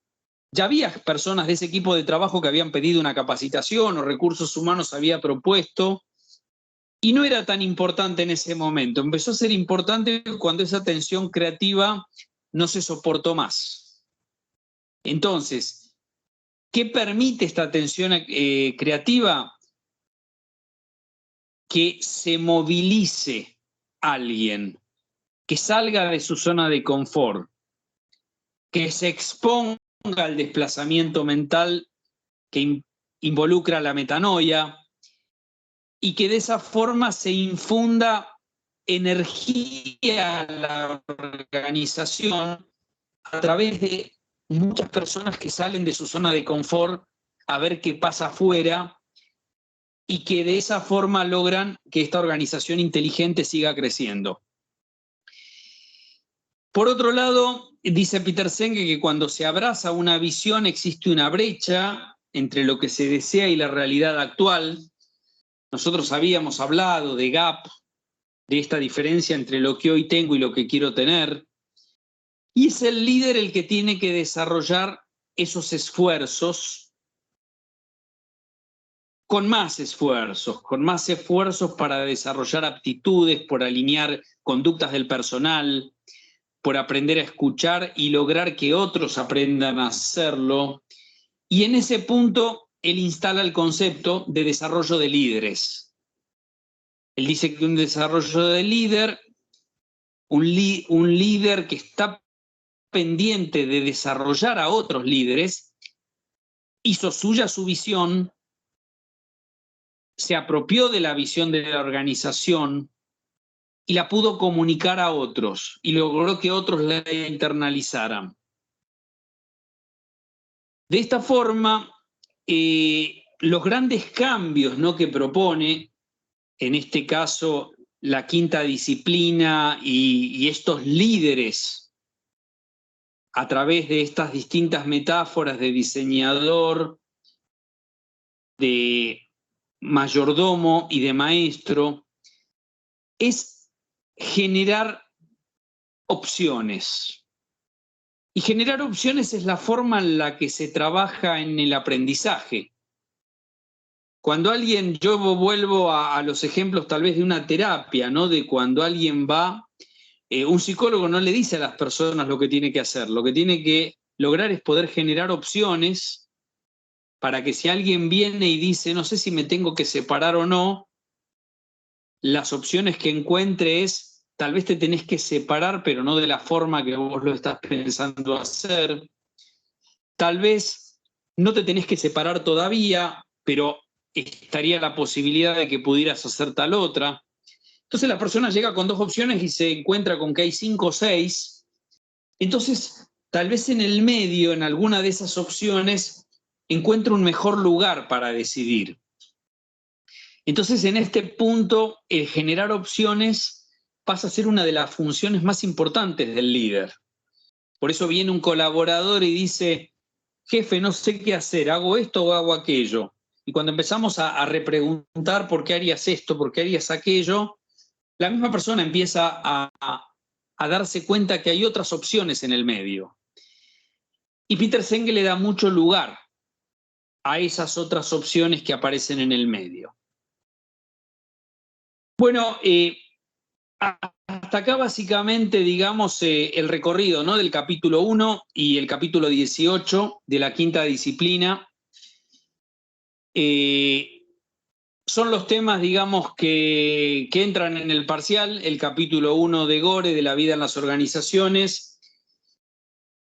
ya había personas de ese equipo de trabajo que habían pedido una capacitación o recursos humanos había propuesto, y no era tan importante en ese momento. Empezó a ser importante cuando esa tensión creativa no se soportó más. Entonces, ¿qué permite esta tensión creativa? Que se movilice alguien, que salga de su zona de confort, que se exponga al desplazamiento mental que involucra la metanoia, y que de esa forma se infunda energía a la organización a través de muchas personas que salen de su zona de confort a ver qué pasa afuera, y que de esa forma logran que esta organización inteligente siga creciendo. Por otro lado, dice Peter Senge que cuando se abraza una visión existe una brecha entre lo que se desea y la realidad actual. Nosotros habíamos hablado de gap, de esta diferencia entre lo que hoy tengo y lo que quiero tener. Y es el líder el que tiene que desarrollar esos esfuerzos con más esfuerzos para desarrollar aptitudes, por alinear conductas del personal, por aprender a escuchar y lograr que otros aprendan a hacerlo. Y en ese punto, él instala el concepto de desarrollo de líderes. Él dice que un desarrollo de líder, un líder que está pendiente de desarrollar a otros líderes, hizo suya su visión, se apropió de la visión de la organización y la pudo comunicar a otros y logró que otros la internalizaran. De esta forma, los grandes cambios, ¿no?, que propone, en este caso, la quinta disciplina y estos líderes, a través de estas distintas metáforas de diseñador, de mayordomo y de maestro, es generar opciones. Y generar opciones es la forma en la que se trabaja en el aprendizaje. Cuando alguien, yo vuelvo a los ejemplos tal vez de una terapia, ¿no? De cuando alguien va, un psicólogo no le dice a las personas lo que tiene que hacer, lo que tiene que lograr es poder generar opciones para que si alguien viene y dice, no sé si me tengo que separar o no, las opciones que encuentre es, tal vez te tenés que separar, pero no de la forma que vos lo estás pensando hacer. Tal vez no te tenés que separar todavía, pero estaría la posibilidad de que pudieras hacer tal otra. Entonces la persona llega con dos opciones y se encuentra con que hay 5 o 6. Entonces, tal vez en el medio, en alguna de esas opciones, encuentra un mejor lugar para decidir. Entonces, en este punto, el generar opciones pasa a ser una de las funciones más importantes del líder. Por eso viene un colaborador y dice, jefe, no sé qué hacer, ¿hago esto o hago aquello? Y cuando empezamos a repreguntar por qué harías esto, por qué harías aquello, la misma persona empieza a darse cuenta que hay otras opciones en el medio. Y Peter Senge le da mucho lugar a esas otras opciones que aparecen en el medio. Bueno, hasta acá básicamente, digamos, el recorrido, ¿no?, del capítulo 1 y el capítulo 18 de la quinta disciplina. Son los temas, digamos, que entran en el parcial, el capítulo 1 de Gore, de la vida en las organizaciones,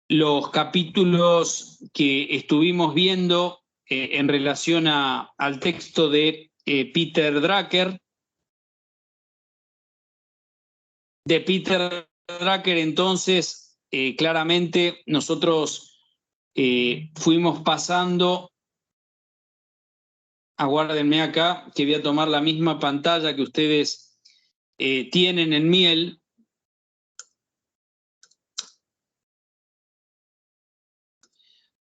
los capítulos que estuvimos viendo en relación al texto de Peter Drucker. De Peter Drucker, entonces, claramente nosotros fuimos pasando. Aguárdenme acá, que voy a tomar la misma pantalla que ustedes tienen en Miel.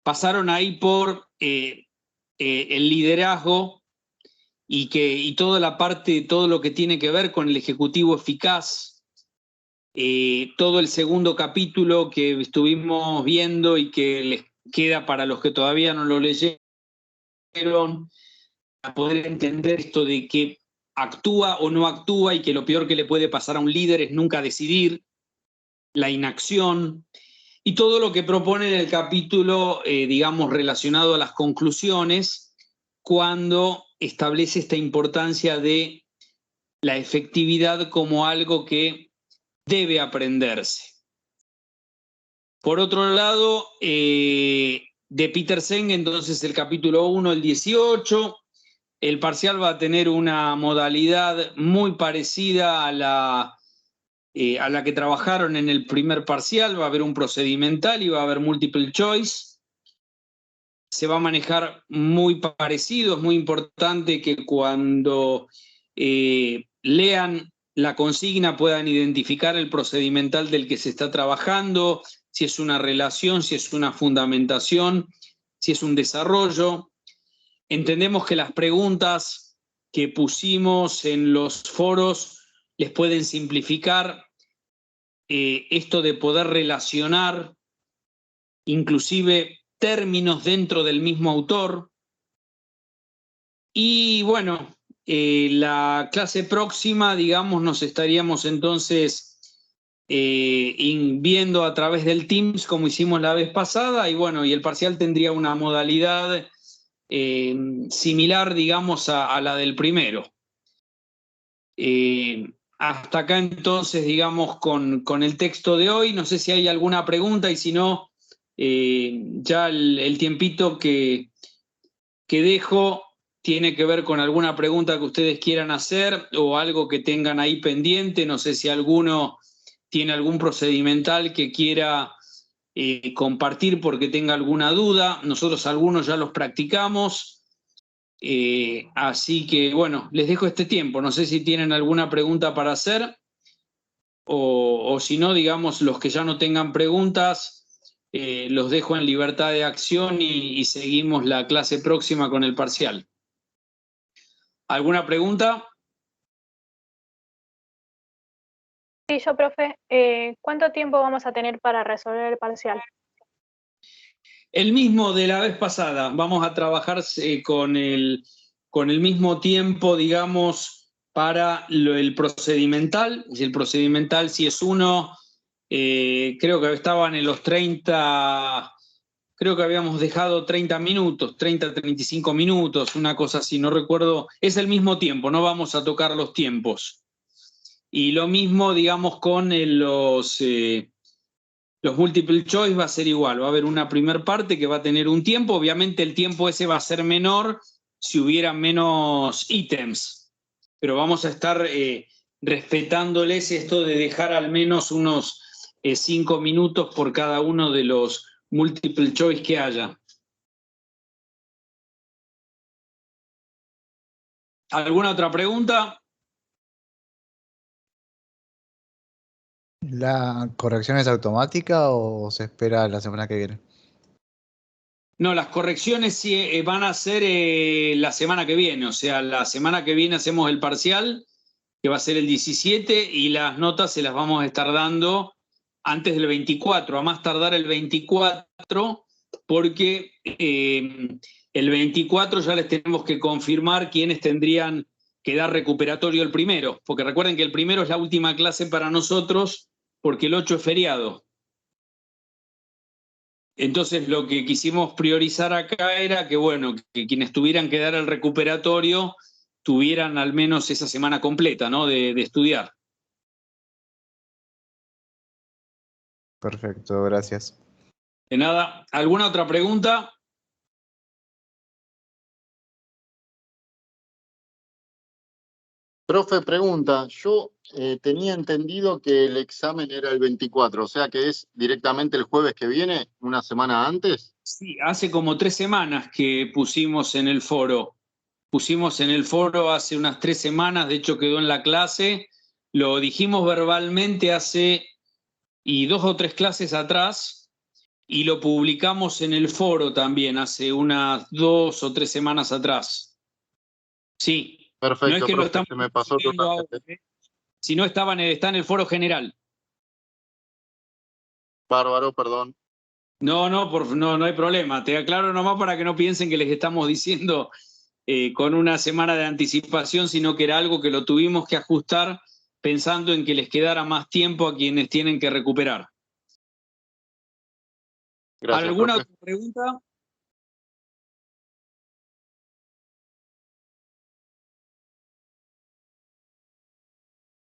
Pasaron ahí por el liderazgo y toda la parte, todo lo que tiene que ver con el ejecutivo eficaz, todo el segundo capítulo que estuvimos viendo y que les queda para los que todavía no lo leyeron, a poder entender esto de que actúa o no actúa y que lo peor que le puede pasar a un líder es nunca decidir, la inacción y todo lo que propone en el capítulo, digamos, relacionado a las conclusiones, cuando establece esta importancia de la efectividad como algo que debe aprenderse. Por otro lado, de Peter Senge, entonces el capítulo 1, el 18, el parcial va a tener una modalidad muy parecida a la que trabajaron en el primer parcial. Va a haber un procedimental y va a haber multiple choice. Se va a manejar muy parecido. Es muy importante que cuando lean la consigna puedan identificar el procedimental del que se está trabajando, si es una relación, si es una fundamentación, si es un desarrollo. Entendemos que las preguntas que pusimos en los foros les pueden simplificar esto de poder relacionar inclusive términos dentro del mismo autor. Y bueno, la clase próxima, digamos, nos estaríamos entonces viendo a través del Teams como hicimos la vez pasada, y bueno, y el parcial tendría una modalidad similar, digamos, a la del primero. Hasta acá entonces, digamos, con el texto de hoy. No sé si hay alguna pregunta y si no, ya el tiempito que dejo tiene que ver con alguna pregunta que ustedes quieran hacer o algo que tengan ahí pendiente. No sé si alguno tiene algún procedimental que quiera compartir porque tenga alguna duda. Nosotros algunos ya los practicamos. Así que, bueno, les dejo este tiempo. No sé si tienen alguna pregunta para hacer o si no, digamos, los que ya no tengan preguntas, los dejo en libertad de acción y seguimos la clase próxima con el parcial. ¿Alguna pregunta?
Sí, yo, profe. ¿Cuánto tiempo vamos a tener para resolver el parcial?
El mismo de la vez pasada. Vamos a trabajar con el mismo tiempo, digamos, para el procedimental. El procedimental, si es uno, creo que estaban en los 30, creo que habíamos dejado 30 minutos, 30, 35 minutos, una cosa así, no recuerdo. Es el mismo tiempo, no vamos a tocar los tiempos. Y lo mismo, digamos, con los multiple choice va a ser igual. Va a haber una primer parte que va a tener un tiempo. Obviamente el tiempo ese va a ser menor si hubiera menos ítems. Pero vamos a estar respetándoles esto de dejar al menos unos 5 minutos por cada uno de los multiple choice que haya. ¿Alguna otra pregunta?
¿La corrección es automática o se espera la semana que viene?
No, las correcciones sí, van a ser la semana que viene. O sea, la semana que viene hacemos el parcial, que va a ser el 17, y las notas se las vamos a estar dando antes del 24, a más tardar el 24, porque el 24 ya les tenemos que confirmar quiénes tendrían que dar recuperatorio el primero, porque recuerden que el primero es la última clase para nosotros, porque el 8 es feriado. Entonces lo que quisimos priorizar acá era que, bueno, que quienes tuvieran que dar el recuperatorio tuvieran al menos esa semana completa, ¿no? de estudiar.
Perfecto, gracias.
De nada. ¿Alguna otra pregunta?
Profe, pregunta, yo tenía entendido que el examen era el 24, o sea que es directamente el jueves que viene, una semana antes.
Sí, hace como 3 semanas que pusimos en el foro. Pusimos en el foro hace unas 3 semanas, de hecho quedó en la clase. Lo dijimos verbalmente hace 2 o 3 clases atrás y lo publicamos en el foro también hace unas 2 o 3 semanas atrás. Sí.
Perfecto,
No es que
profe,
lo estamos
se me pasó
publicando
totalmente.
ahora, sino está en el foro general.
Bárbaro, perdón.
No, no hay problema. Te aclaro nomás para que no piensen que les estamos diciendo con una semana de anticipación, sino que era algo que lo tuvimos que ajustar pensando en que les quedara más tiempo a quienes tienen que recuperar.
Gracias,
¿Alguna
profe.
otra pregunta?